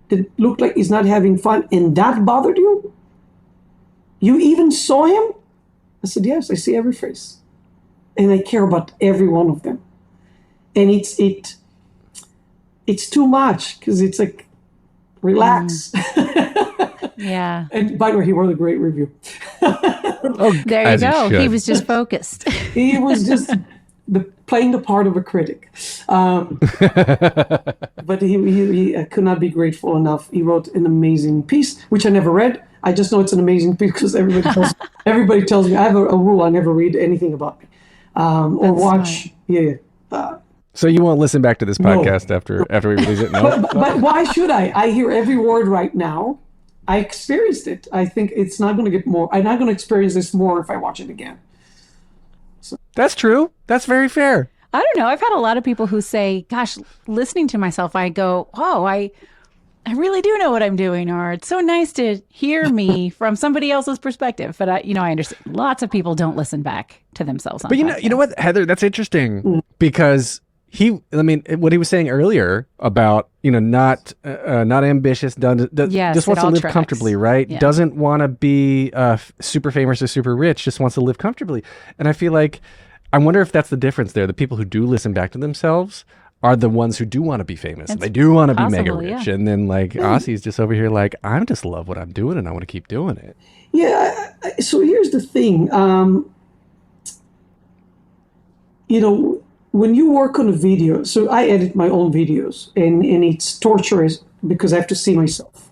that looked like he's not having fun, and that bothered you? You even saw him? I said, yes, I see every face. And I care about every one of them. and it's too much because it's like relax. Yeah. And by the way, he wrote a great review. There you As he go. should. He was just focused. He was just playing the part of a critic. But he could not be grateful enough. He wrote an amazing piece, which I never read. I just know it's an amazing piece because everybody tells me. I have a rule: I never read anything about me or watch. Smart. Yeah. So you won't listen back to this podcast after we release it? No. But why should I? I hear every word right now. I experienced it. I think it's not going to get more. I'm not going to experience this more if I watch it again. That's true. That's very fair. I don't know. I've had a lot of people who say, gosh, listening to myself, I go, oh, I really do know what I'm doing, or it's so nice to hear me from somebody else's perspective. But I understand lots of people don't listen back to themselves. On But you know what, Heather, that's interesting because what he was saying earlier about, not ambitious, Yes, just wants it to all live tracks. comfortably, right? Yeah. Doesn't want to be super famous or super rich, just wants to live comfortably. And I feel like, I wonder if that's the difference there. The people who do listen back to themselves are the ones who do want to be famous. It's They do want to be mega possible, rich. yeah. And then Asi's just over here like, I just love what I'm doing and I want to keep doing it. Yeah. So here's the thing. When you work on a video, so I edit my own videos, and it's torturous because I have to see myself.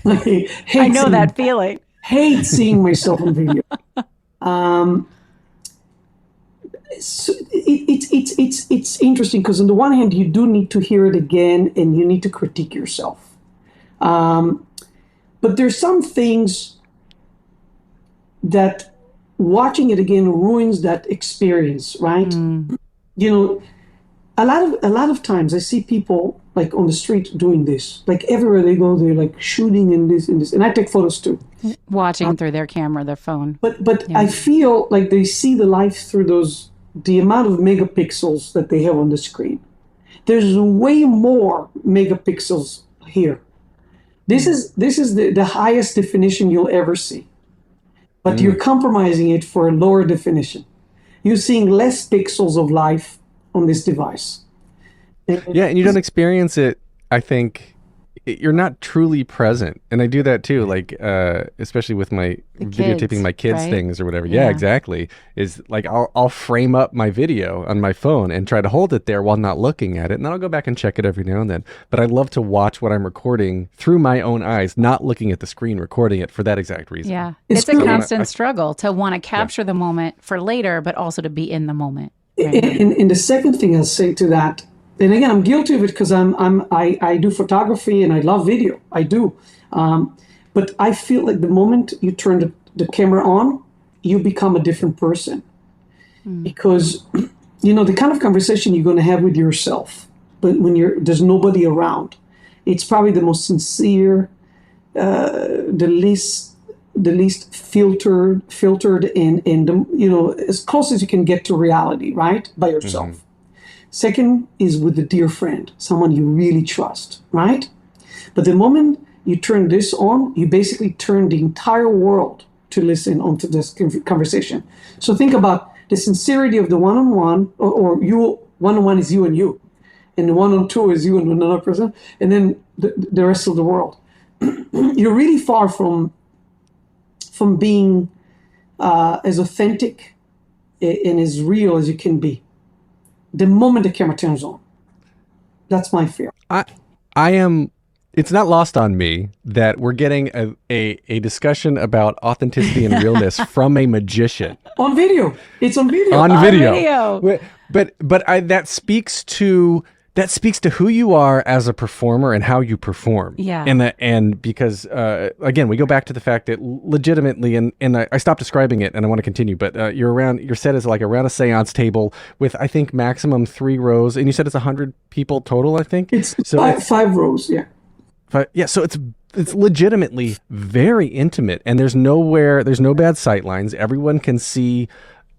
I know that feeling. Hate seeing myself on video. So it's interesting because on the one hand, you do need to hear it again, and you need to critique yourself. But there's some things that watching it again ruins that experience, right? A lot of times I see people like on the street doing this. Like everywhere they go, they're like shooting in this, and I take photos too. Watching through their camera, their phone. But I feel like they see the life through the amount of megapixels that they have on the screen. There's way more megapixels here. This is the highest definition you'll ever see. But you're compromising it for a lower definition. You're seeing less pixels of life on this device. Yeah, and you don't experience it, I think, you're not truly present. And I do that too, like, especially with my videotaping my kids' right? things or whatever. Yeah, exactly. Is like, I'll frame up my video on my phone and try to hold it there while not looking at it. And then I'll go back and check it every now and then. But I love to watch what I'm recording through my own eyes, not looking at the screen, recording it for that exact reason. Yeah. It's It's a good. constant struggle to want to capture the moment for later, but also to be in the moment. And the second thing I'll say to that, and again, I'm guilty of it because I do photography and I love video. I do. But I feel like the moment you turn the camera on, you become a different person. Because, the kind of conversation you're going to have with yourself, but when there's nobody around, it's probably the most sincere, the least filtered and as close as you can get to reality, right? By yourself. Second is with a dear friend, someone you really trust, right? But the moment you turn this on, you basically turn the entire world to listen onto this conversation. So think about the sincerity of the one-on-one, or you one-on-one is you and you, and the one-on-two is you and another person, and then the rest of the world. You're really far from being as authentic and as real as you can be. The moment the camera turns on. That's my fear. I am. It's not lost on me that we're getting a discussion about authenticity and realness from a magician On video. It's on video. on video. video. But that speaks to who you are as a performer and how you perform. Yeah. And because again, we go back to the fact that legitimately, and I stopped describing it, and I want to continue. But your set is like around a seance table with, I think, maximum 3 rows, and you said it's 100 people total. I think It's five rows. Yeah. Yeah, so it's legitimately very intimate, and there's no bad sight lines. Everyone can see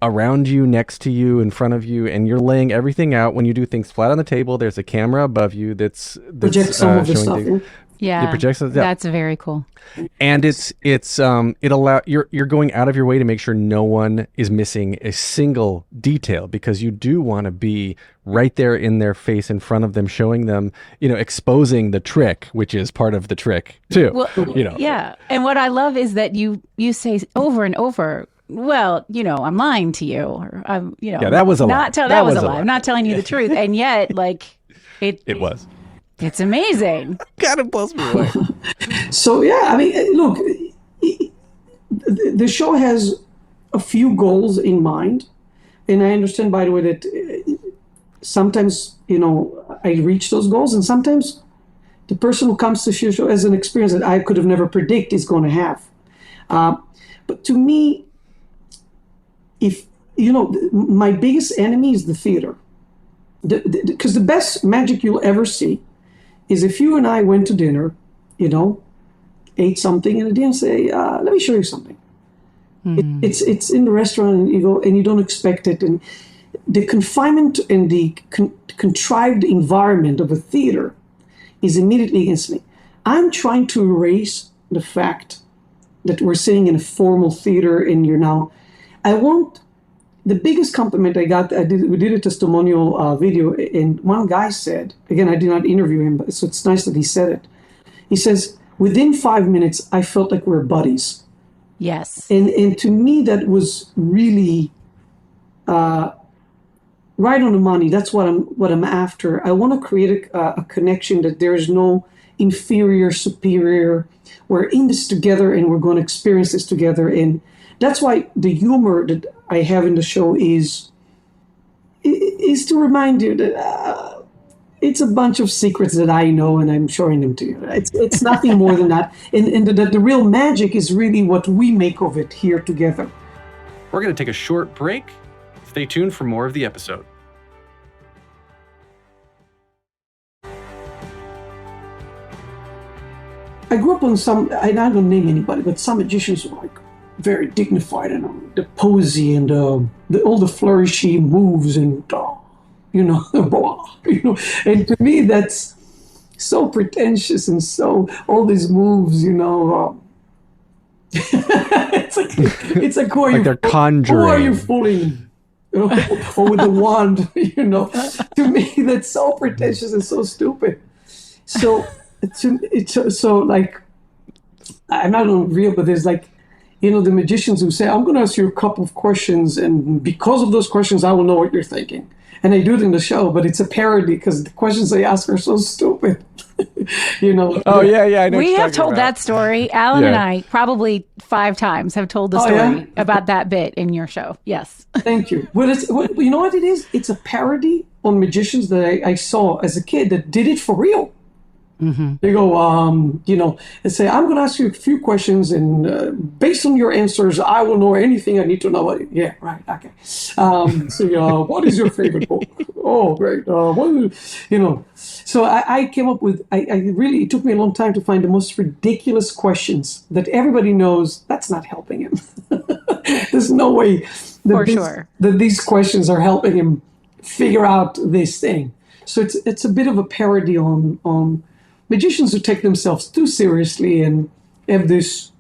around you, next to you, in front of you, and you're laying everything out. When you do things flat on the table, there's a camera above you that's Project some of the showing stuff. things. Yeah. It projects it. Yeah. That's very cool. And you're going out of your way to make sure no one is missing a single detail, because you do want to be right there in their face, in front of them, showing them, exposing the trick, which is part of the trick too. Well, yeah. And what I love is that you say over and over, well, I'm lying to you, or I'm, that was a lie. That was a lie. I'm not telling you the truth. And yet, like, it was. It's amazing. God, it blows me away. So yeah, I mean, look, the show has a few goals in mind, and I understand, by the way, that sometimes I reach those goals, and sometimes the person who comes to the show has an experience that I could have never predicted is going to have. But to me, if my biggest enemy is the theater, because the best magic you'll ever see is if you and I went to dinner, ate something, and at the end say, let me show you something. It's in the restaurant, and you go and you don't expect it. And the confinement and the contrived environment of a theater is immediately against me. I'm trying to erase the fact that we're sitting in a formal theater and the biggest compliment I got, we did a testimonial video, and one guy said, again, I did not interview him, so it's nice that he said it. He says, within 5 minutes, I felt like we're buddies. Yes. And to me, that was really right on the money. That's what I'm after. I want to create a connection that there is no inferior, superior. We're in this together, and we're going to experience this together. And that's why the humor that I have in the show is to remind you that it's a bunch of secrets that I know, and I'm showing them to you. It's nothing more than that. And the real magic is really what we make of it here together. We're going to take a short break. Stay tuned for more of the episode. I grew up on I don't name anybody, but some magicians were like very dignified, and the posy and all the flourishy moves and blah, and to me that's so pretentious, and so all these moves, it's like who are like they're conjuring. Who are you fooling? Or with the wand, To me, that's so pretentious and so stupid. So like, I'm not real, but there's like, the magicians who say, I'm going to ask you a couple of questions, and because of those questions, I will know what you're thinking. And I do it in the show, but it's a parody because the questions they ask are so stupid. Oh, yeah, I know. We have told that story. Alan and I probably 5 times have told the story about that bit in your show. Yes. Thank you. Well, you know what it is? It's a parody on magicians that I saw as a kid that did it for real. Mm-hmm. They go, and say, I'm going to ask you a few questions, and based on your answers, I will know anything I need to know. Yeah, right, okay. What is your favorite book? Oh, great. So I came up with, it took me a long time to find the most ridiculous questions that everybody knows that's not helping him. There's no way that these questions are helping him figure out this thing. So it's a bit of a parody on magicians who take themselves too seriously and have this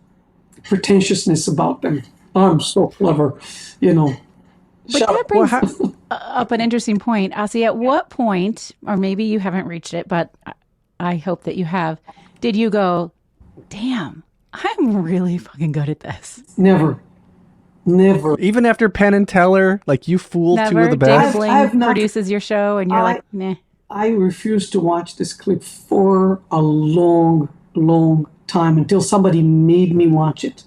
pretentiousness about them. I'm so clever, But that brings up an interesting point. Asi, at what point, or maybe you haven't reached it, but I hope that you have, did you go, damn, I'm really fucking good at this? Never. Even after Penn and Teller, like you fooled two of the best. Dave Bling produces your show, and you're like, nah. I refused to watch this clip for a long, long time until somebody made me watch it.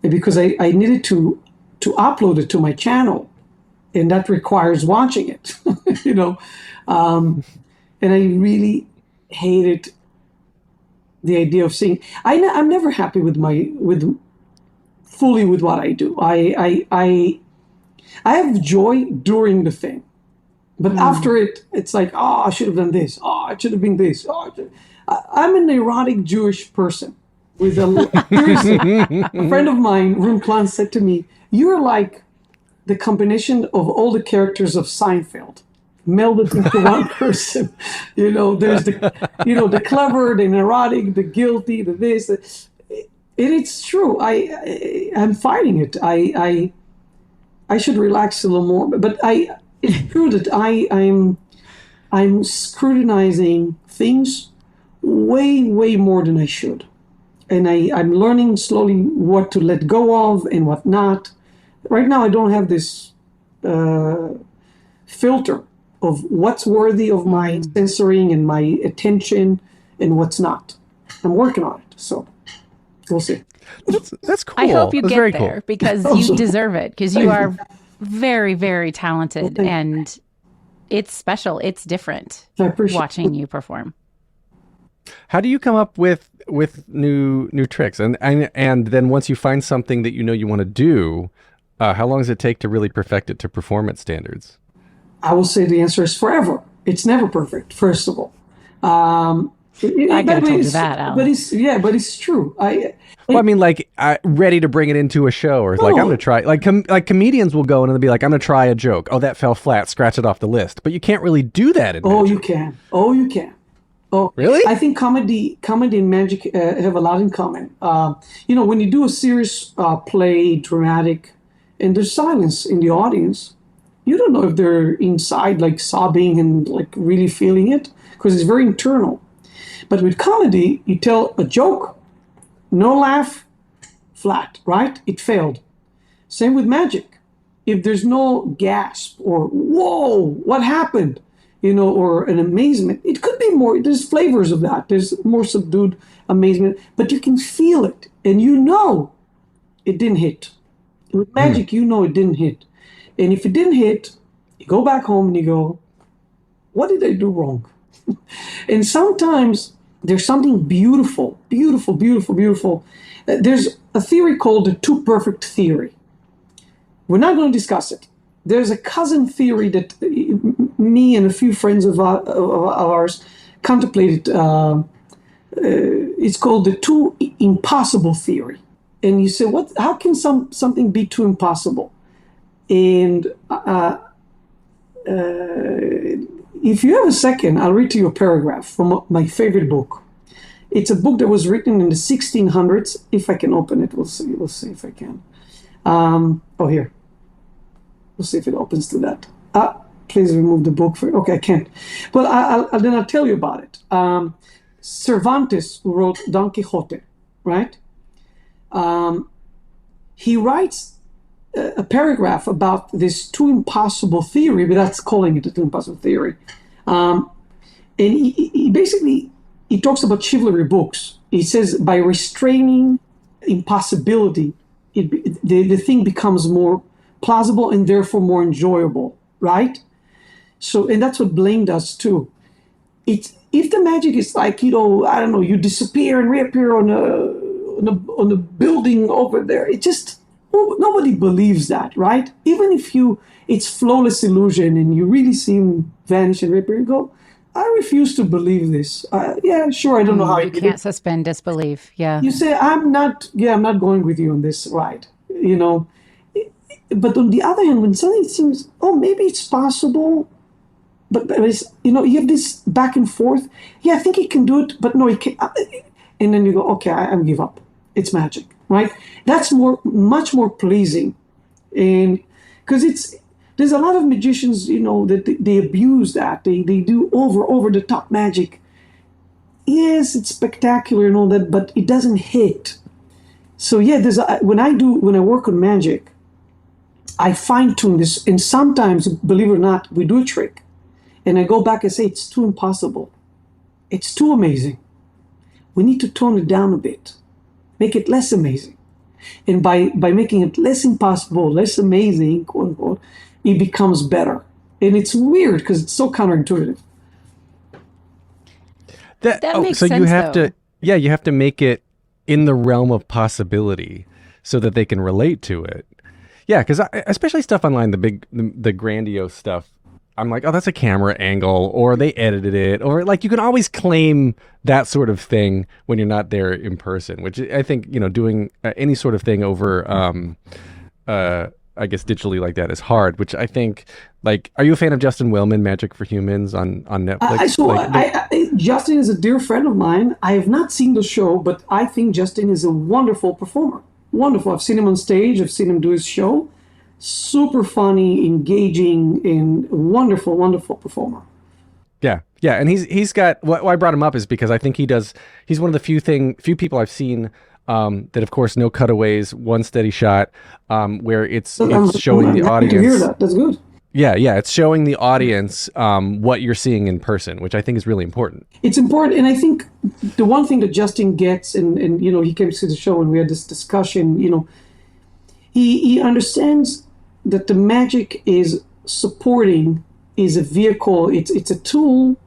Because I needed to upload it to my channel, and that requires watching it, And I really hated the idea of seeing. I'm never happy fully with what I do. I have joy during the thing. But after it's like, I should have done this. I should have been this. I'm an erotic Jewish person. Seriously, a friend of mine, Rune Klan, said to me, you're like the combination of all the characters of Seinfeld. melded into one person. There's the clever, the neurotic, the guilty, the this. And it's true. I'm fighting it. I should relax a little more, but it's true that I'm scrutinizing things way, way more than I should. And I'm learning slowly what to let go of and what not. Right now, I don't have this filter of what's worthy of my censoring and my attention and what's not. I'm working on it, so we'll see. That's cool. I hope you That's get very there cool. because you deserve it, because you are very, very talented, and it's special. It's different I appreciate watching you perform. How do you come up with new tricks? And then once you find something that you want to do, how long does it take to really perfect it to performance standards? I will say the answer is forever. It's never perfect, first of all. I could have told you that, Alan. But it's true. Well, I mean, like ready to bring it into a show, or like I'm going to try. Like comedians will go in and they'll be like, I'm going to try a joke. Oh, that fell flat. Scratch it off the list. But you can't really do that in magic. You can. You can. Oh, really? I think comedy and magic have a lot in common. When you do a serious play, dramatic, and there's silence in the audience, you don't know if they're inside like sobbing and like really feeling it, because it's very internal. But with comedy, you tell a joke, no laugh, flat, right? It failed. Same with magic. If there's no gasp or whoa, what happened? Or an amazement. It could be more, there's flavors of that. There's more subdued amazement, but you can feel it and it didn't hit. With magic, it didn't hit. And if it didn't hit, you go back home and you go, what did I do wrong? And sometimes there's something beautiful, beautiful, beautiful, beautiful. There's a theory called the too perfect theory. We're not going to discuss it. There's a cousin theory that me and a few friends of ours contemplated. It's called the too impossible theory. And you say, what? How can something be too impossible? And if you have a second, I'll read to you a paragraph from my favorite book. It's a book that was written in the 1600s. If I can open it, we'll see. We'll see if I can. Here. We'll see if it opens to that. Please remove the book. Okay, I can't. Well, I'll tell you about it. Cervantes, who wrote Don Quixote, right? He writes a paragraph about this too impossible theory, but that's calling it a too impossible theory. And he basically talks about chivalry books. He says by restraining impossibility, the thing becomes more plausible and therefore more enjoyable, right? So, and that's what Blaine does too. If the magic is like, I don't know, you disappear and reappear on a building over there, it just, nobody believes that, right? Even if it's flawless illusion and you really see him vanish and reappear, you go, I refuse to believe this. Yeah, sure, I don't know how you can't suspend disbelief. Yeah. You say, I'm not going with you on this ride, But on the other hand, when something seems, maybe it's possible, but it's, you have this back and forth. Yeah, I think he can do it, but no, he can't. And then you go, okay, I give up. It's magic, right? That's much more pleasing. And because there's a lot of magicians, that they abuse that. They do over the top magic. Yes, it's spectacular and all that, but it doesn't hit. So yeah, when I work on magic, I fine tune this, and sometimes, believe it or not, we do a trick, and I go back and say it's too impossible, it's too amazing. We need to tone it down a bit, make it less amazing, and by making it less impossible, less amazing, quote unquote, it becomes better. And it's weird because it's so counterintuitive. That makes so sense. You have though. you have to make it in the realm of possibility so that they can relate to it. Yeah, because especially stuff online, the grandiose stuff, I'm like, oh, that's a camera angle, or they edited it, or like you can always claim that sort of thing when you're not there in person, which I think, doing any sort of thing over I guess, digitally like that is hard, which I think, like, are you a fan of Justin Whaleman, Magic for Humans on Netflix? Justin is a dear friend of mine. I have not seen the show, but I think Justin is a wonderful performer. Wonderful. I've seen him on stage. I've seen him do his show. Super funny, engaging, and wonderful, wonderful performer. Yeah, and he's got. Why I brought him up is because I think he's one of the few people I've seen that, of course, no cutaways, one steady shot, where it's showing the audience. To hear that. That's good. Yeah, it's showing the audience what you're seeing in person, which I think is really important. It's important, and I think the one thing that Justin gets, and he came to the show and we had this discussion. He understands that the magic is supporting, is a vehicle. It's a tool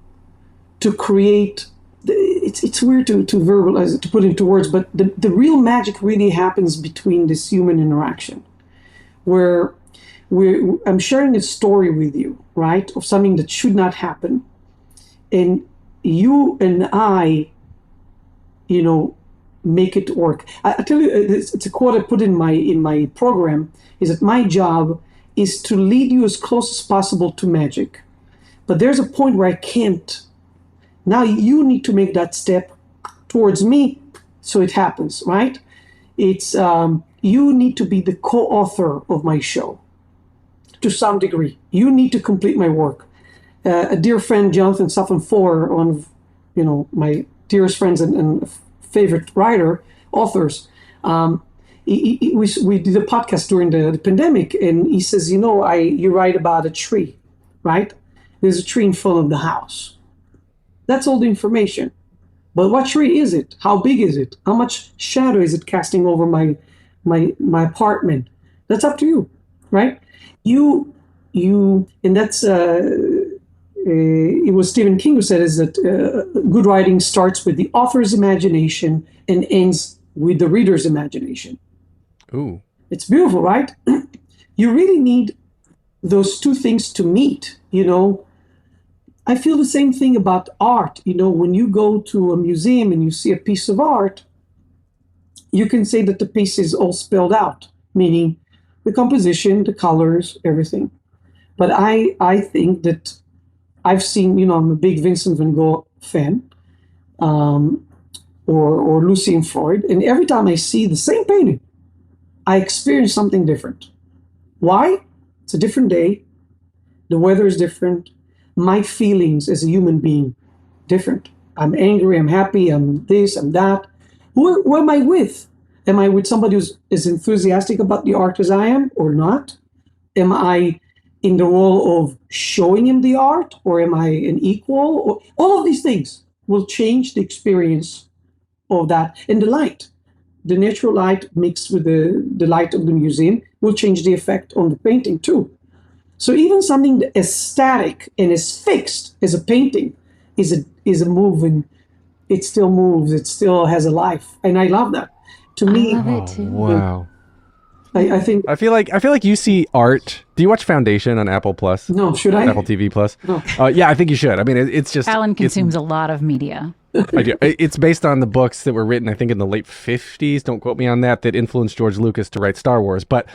to create. It's weird to verbalize it, to put into words, but the real magic really happens between this human interaction, where I'm sharing a story with you, right, of something that should not happen, and you and I, make it work. I tell you, it's a quote I put in my program, is that my job is to lead you as close as possible to magic, but there's a point where I can't. Now you need to make that step towards me so it happens, right? It's you need to be the co-author of my show to some degree. You need to complete my work. A dear friend, Jonathan Safran-Foer, one of my dearest friends and favorite authors, we did a podcast during the pandemic, and he says, you write about a tree, right? There's a tree in front of the house. That's all the information. But what tree is it? How big is it? How much shadow is it casting over my apartment? That's up to you, right? And that's it was Stephen King who said is that good writing starts with the author's imagination and ends with the reader's imagination. Ooh, it's beautiful, right? You really need those two things to meet. I feel the same thing about art. When you go to a museum and you see a piece of art, you can say that the piece is all spelled out, meaning the composition, the colors, everything. But I think that I've seen, I'm a big Vincent van Gogh fan, or Lucien Freud, and every time I see the same painting, I experience something different. Why? It's a different day. The weather is different. My feelings as a human being, different. I'm angry, I'm happy, I'm this, I'm that. Who am I with? Am I with somebody who's as enthusiastic about the art as I am or not? Am I in the role of showing him the art, or am I an equal? All of these things will change the experience of that. And the light, the natural light mixed with the light of the museum will change the effect on the painting too. So even something as static and as fixed as a painting is a moving. It still moves. It still has a life, and I love that. To me, I love it too. Wow. I think I feel like you see art. Do you watch Foundation on Apple Plus? No, should I? Apple TV Plus. No. Yeah, I think you should. I mean, it's just Alan consumes a lot of media. I do. It's based on the books that were written, I think, in the late 50s. Don't quote me on that. That influenced George Lucas to write Star Wars. But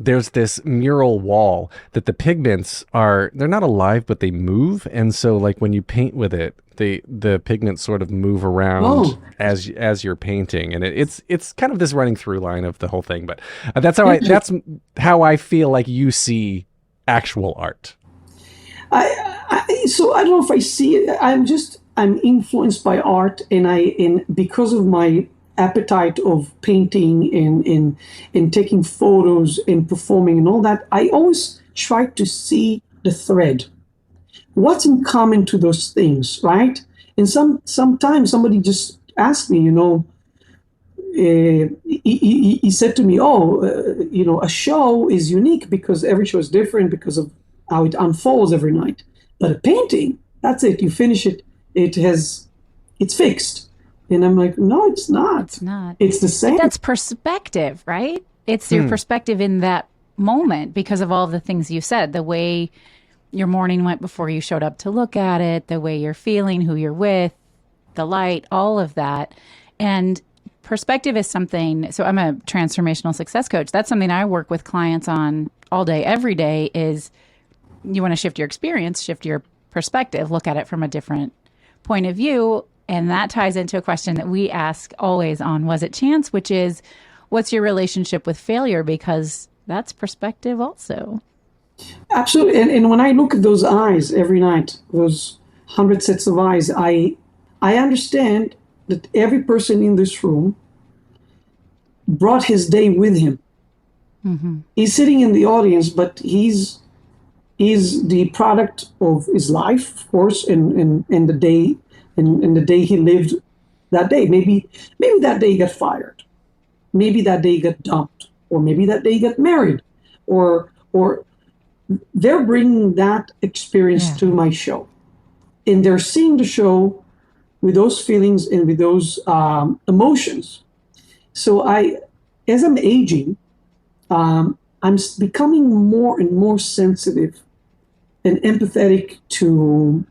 there's this mural wall that the pigments they're not alive, but they move. And so like when you paint with it, the pigments sort of move around as you're painting. And it's kind of this running through line of the whole thing. But that's how I feel like you see actual art. So I don't know if I see it. I'm influenced by art, and because of my appetite of painting and taking photos and performing and all that, I always try to see the thread. What's in common to those things, right? And sometimes somebody just asked me, he said to me, a show is unique because every show is different because of how it unfolds every night. But a painting, that's it. You finish it. It's fixed. And I'm like, no, it's not. It's not. It's the same. But that's perspective, right? It's your perspective in that moment because of all the things you said, the way your morning went before you showed up to look at it, the way you're feeling, who you're with, the light, all of that. And perspective is something, so I'm a transformational success coach. That's something I work with clients on all day, every day is you want to shift your experience, shift your perspective, look at it from a different point of view. And that ties into a question that we ask always on Was It Chance, which is, what's your relationship with failure? Because that's perspective also. Absolutely. And when I look at those eyes every night, those 100 sets of eyes, I understand that every person in this room brought his day with him. Mm-hmm. He's sitting in the audience, but he's the product of his life, of course, and the day and the day he lived that day. Maybe that day he got fired. Maybe that day he got dumped, or maybe that day he got married, or they're bringing that experience to my show, and they're seeing the show with those feelings and with those emotions. So as I'm aging, I'm becoming more and more sensitive and empathetic to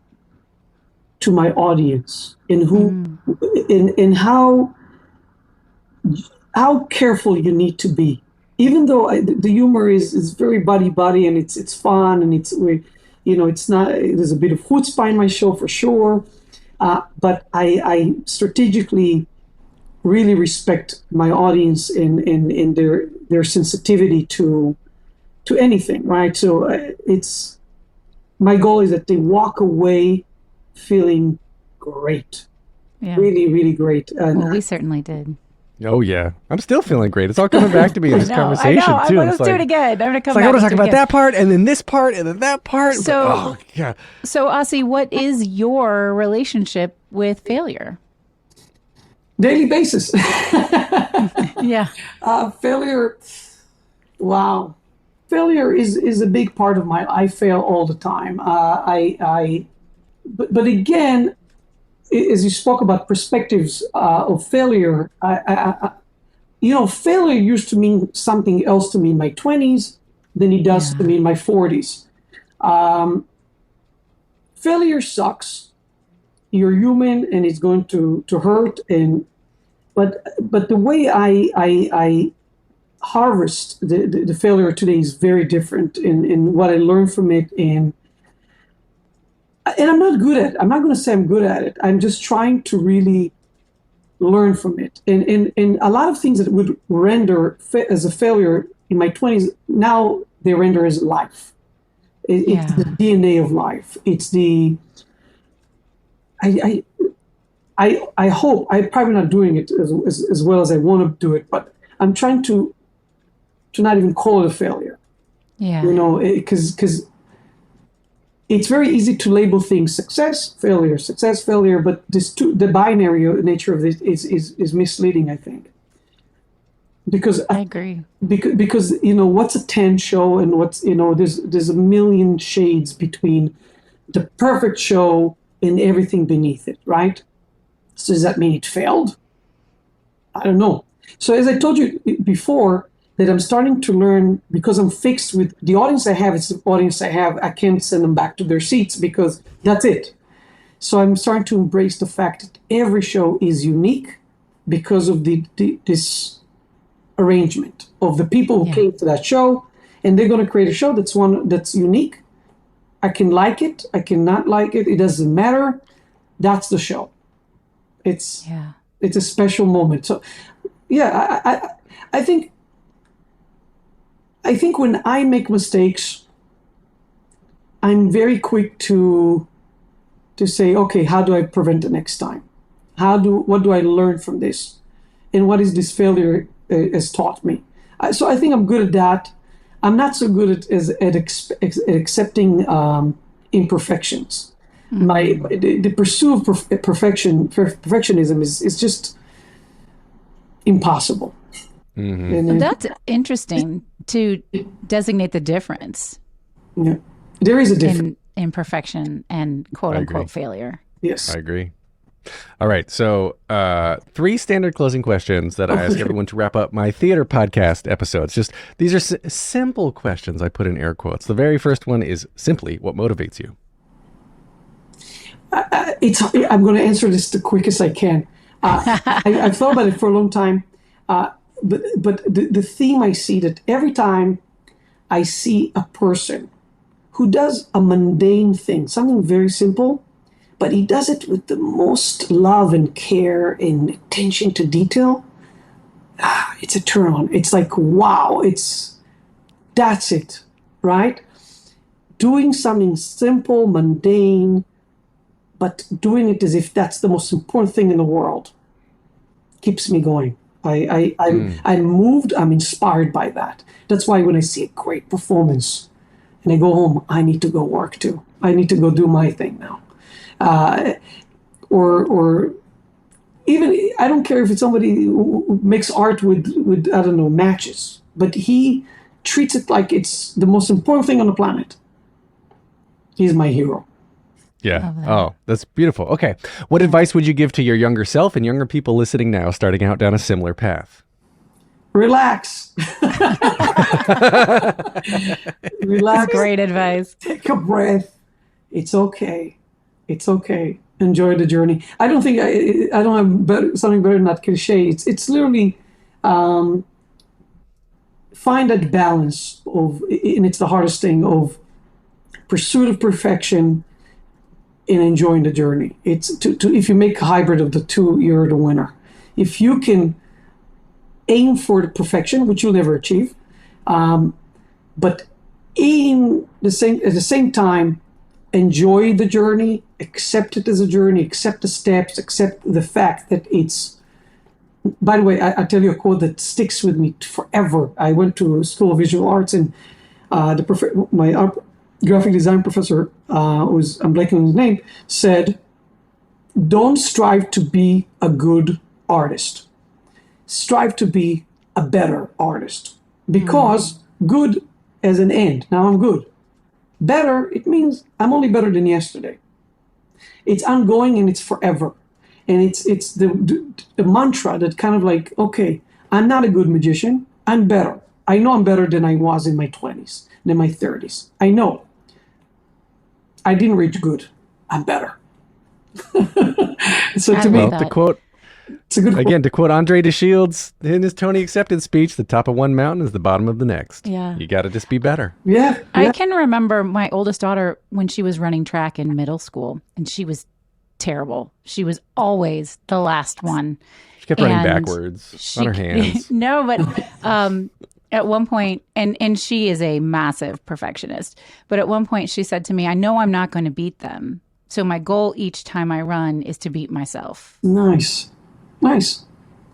my audience, and in how careful you need to be. Even though the humor is very buddy and it's fun and it's not, there's a bit of chutzpah in my show for sure, but I strategically really respect my audience in their sensitivity to anything, right? So it's my goal is that they walk away feeling great, really, really great. Well, we certainly did. Oh yeah, I'm still feeling great. It's all coming back to me in this conversation I too. Let's do it again. I'm gonna come back. I want to talk about that part, and then this part, and then that part. So, So Asi, what is your relationship with failure? Daily basis. Failure. Wow, failure is a big part of I fail all the time. But again, as you spoke about perspectives of failure, failure used to mean something else to me in my 20s than it does to me in my 40s. Failure sucks. You're human, and it's going to hurt. But the way I harvest the failure today is very different in what I learned from it, and I'm not good at it. I'm not going to say I'm good at it. I'm just trying to really learn from it. And a lot of things that would render as a failure in my 20s, now they render as life. It's the DNA of life. It's the... I hope, I'm probably not doing it as well as I want to do it, but I'm trying to not even call it a failure. Yeah. Because it's very easy to label things success, failure, but the binary nature of this is misleading, I think. Because I agree. Because what's a 10 show, and what's there's a million shades between the perfect show and everything beneath it, right? So does that mean it failed? I don't know. So as I told you before, that I'm starting to learn, because I'm fixed with the audience I have, it's the audience I have, I can't send them back to their seats because that's it. So I'm starting to embrace the fact that every show is unique because of this arrangement of the people who came to that show, and they're going to create a show that's unique. I can like it, I cannot like it, it doesn't matter. That's the show. It's a special moment. So I think when I make mistakes, I'm very quick to say, okay, how do I prevent it next time? What do I learn from this? And what is this failure has taught me? So I think I'm good at that. I'm not so good at accepting imperfections. The pursuit of perfectionism is just impossible. Mm-hmm. And that's interesting to designate the difference. Yeah, there is a difference in imperfection and quote unquote failure. Yes, I agree. All right, so 3 standard closing questions that I ask everyone to wrap up my theater podcast episodes. These are simple questions I put in air quotes. The very first one is simply, what motivates you? I'm going to answer this the quickest I can. I've thought about it for a long time, but the theme I see that every time I see a person who does a mundane thing, something very simple, but he does it with the most love and care and attention to detail, it's a turn on. It's like, wow, that's it, right? Doing something simple, mundane, but doing it as if that's the most important thing in the world keeps me going. I'm moved, I'm inspired by that. That's why when I see a great performance and I go home, I need to go work too. I need to go do my thing now. Or even, I don't care if it's somebody who makes art with I don't know, matches, but he treats it like it's the most important thing on the planet. He's my hero. Yeah. Oh, that's beautiful. Okay. What advice would you give to your younger self and younger people listening now, starting out down a similar path? Relax. Relax. That's great advice. Take a breath. It's okay. It's okay. Enjoy the journey. I don't think I don't have something better than that cliche. It's literally find that balance of, and it's the hardest thing, of pursuit of perfection and enjoying the journey. It's if you make a hybrid of the two, you're the winner. If you can aim for the perfection, which you'll never achieve, but at the same time, enjoy the journey, accept it as a journey, accept the steps, accept the fact that it's. By the way, I tell you a quote that sticks with me forever. I went to School of Visual Arts, and my graphic design professor, I'm blanking on his name, said, "Don't strive to be a good artist. Strive to be a better artist." Because good as an end. Now I'm good. Better, it means I'm only better than yesterday. It's ongoing and it's forever. And it's the mantra that kind of like, okay, I'm not a good magician. I'm better. I know I'm better than I was in my 20s, than my 30s. I know. I didn't reach good. I'm better. So to me, To quote, it's a good again, to quote Andre DeShields in his Tony acceptance speech, the top of one mountain is the bottom of the next. Yeah. You got to just be better. Yeah. I can remember my oldest daughter when she was running track in middle school, and she was terrible. She was always the last one. She kept running And backwards on her hands. No, but at one point, and she is a massive perfectionist, but at one point she said to me, "I know I'm not going to beat them. So my goal each time I run is to beat myself." Nice.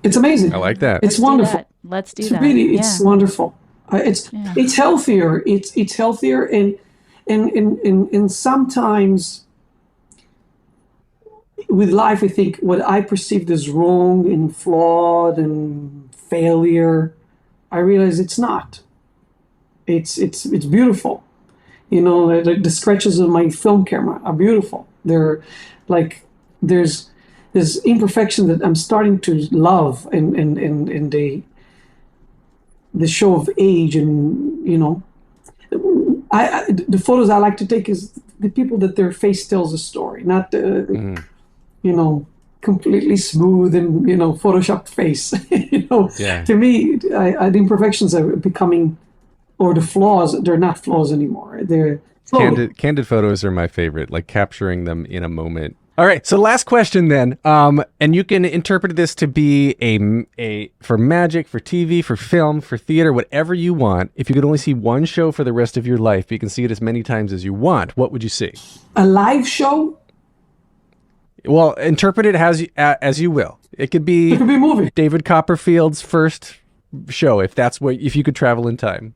It's amazing. I like that. It's wonderful. Let's do It's that. really, it's wonderful. It's healthier. It's healthier, and sometimes with life, I think what I perceived as wrong and flawed and failure, I realize it's not. It's beautiful. You know, the scratches of my film camera are beautiful. They're like, there's imperfection that I'm starting to love, and the show of age, and you know, the photos I like to take is the people that their face tells a story, not the you know, completely smooth and, you know, photoshopped face. You know, to me, the imperfections are becoming, or the flaws, they're not flaws anymore. They're Candid photos are my favorite, like capturing them in a moment. All right, so last question then, and you can interpret this to be a for magic, for TV, for film, for theater, whatever you want. If you could only see one show for the rest of your life, but you can see it as many times as you want, what would you see? a live show. Well, interpret it as you will. It could be It could be a movie. David Copperfield's first show, if you could travel in time.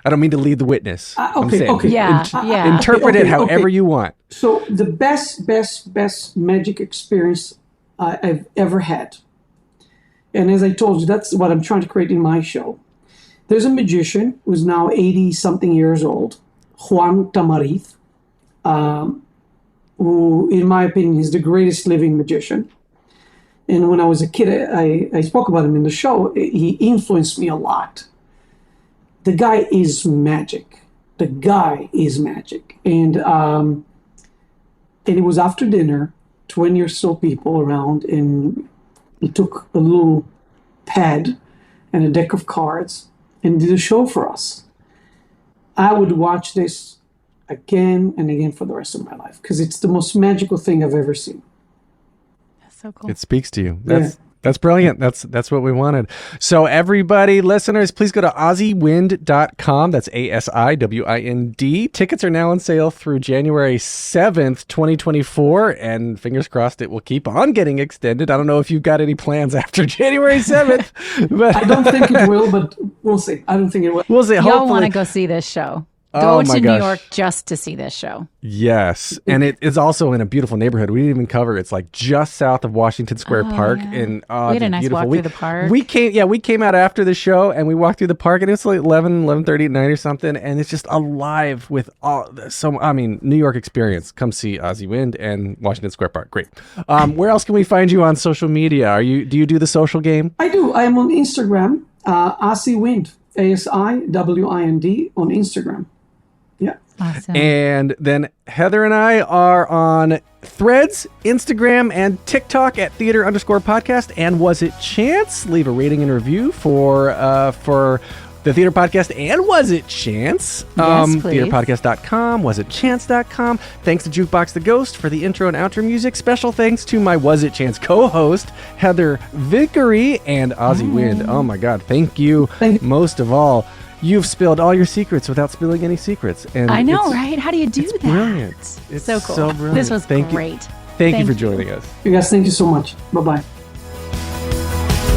I don't mean to lead the witness. I'm saying, interpret it however you want. So the best magic experience I've ever had, and as I told you, that's what I'm trying to create in my show. There's a magician who's now 80-something years old, Juan Tamariz, who, in my opinion, is the greatest living magician. And when I was a kid, I spoke about him in the show. He influenced me a lot. The guy is magic. And it was after dinner, 20 or so people around, and he took a little pad and a deck of cards and did a show for us. I would watch this again and again for the rest of my life because it's the most magical thing I've ever seen. That's so cool. It speaks to you. That's brilliant. That's what we wanted. So everybody, listeners, please go to asiwind.com. That's ASIWIND. Tickets are now on sale through January 7th, 2024. And fingers crossed it will keep on getting extended. I don't know if you've got any plans after January 7th. But I don't think it will, but we'll see. I don't think it will. We'll see. Y'all want to go see this show. Go to New York just to see this show. Yes. And it is also in a beautiful neighborhood. We didn't even cover it. It's like just south of Washington Square Park. Yeah. And we had a nice walk through the park. We came out after the show and we walked through the park, and it's like 11:30 at night or something. And it's just alive with New York experience. Come see Asi Wind and Washington Square Park. Great. Where else can we find you on social media? Do you do the social game? I do. I am on Instagram, Asi Wind, ASIWIND on Instagram. Yeah. Awesome. And then Heather and I are on Threads, Instagram, and TikTok at theater_podcast. And Was It Chance? Leave a rating and review for the Theater Podcast and Was It Chance? Yes, please. Theaterpodcast.com, wasitchance.com. Thanks to Jukebox the Ghost for the intro and outro music. Special thanks to my Was It Chance co-host, Heather Vickery, and Asi Wind. Oh my God, thank you. Most of all, you've spilled all your secrets without spilling any secrets. And I know, right? How do you do that? Brilliant. It's so cool. So brilliant. This was great. Thank you for joining us. You guys, thank you so much. Bye-bye.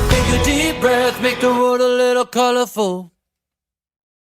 Take a deep breath, make the world a little colorful.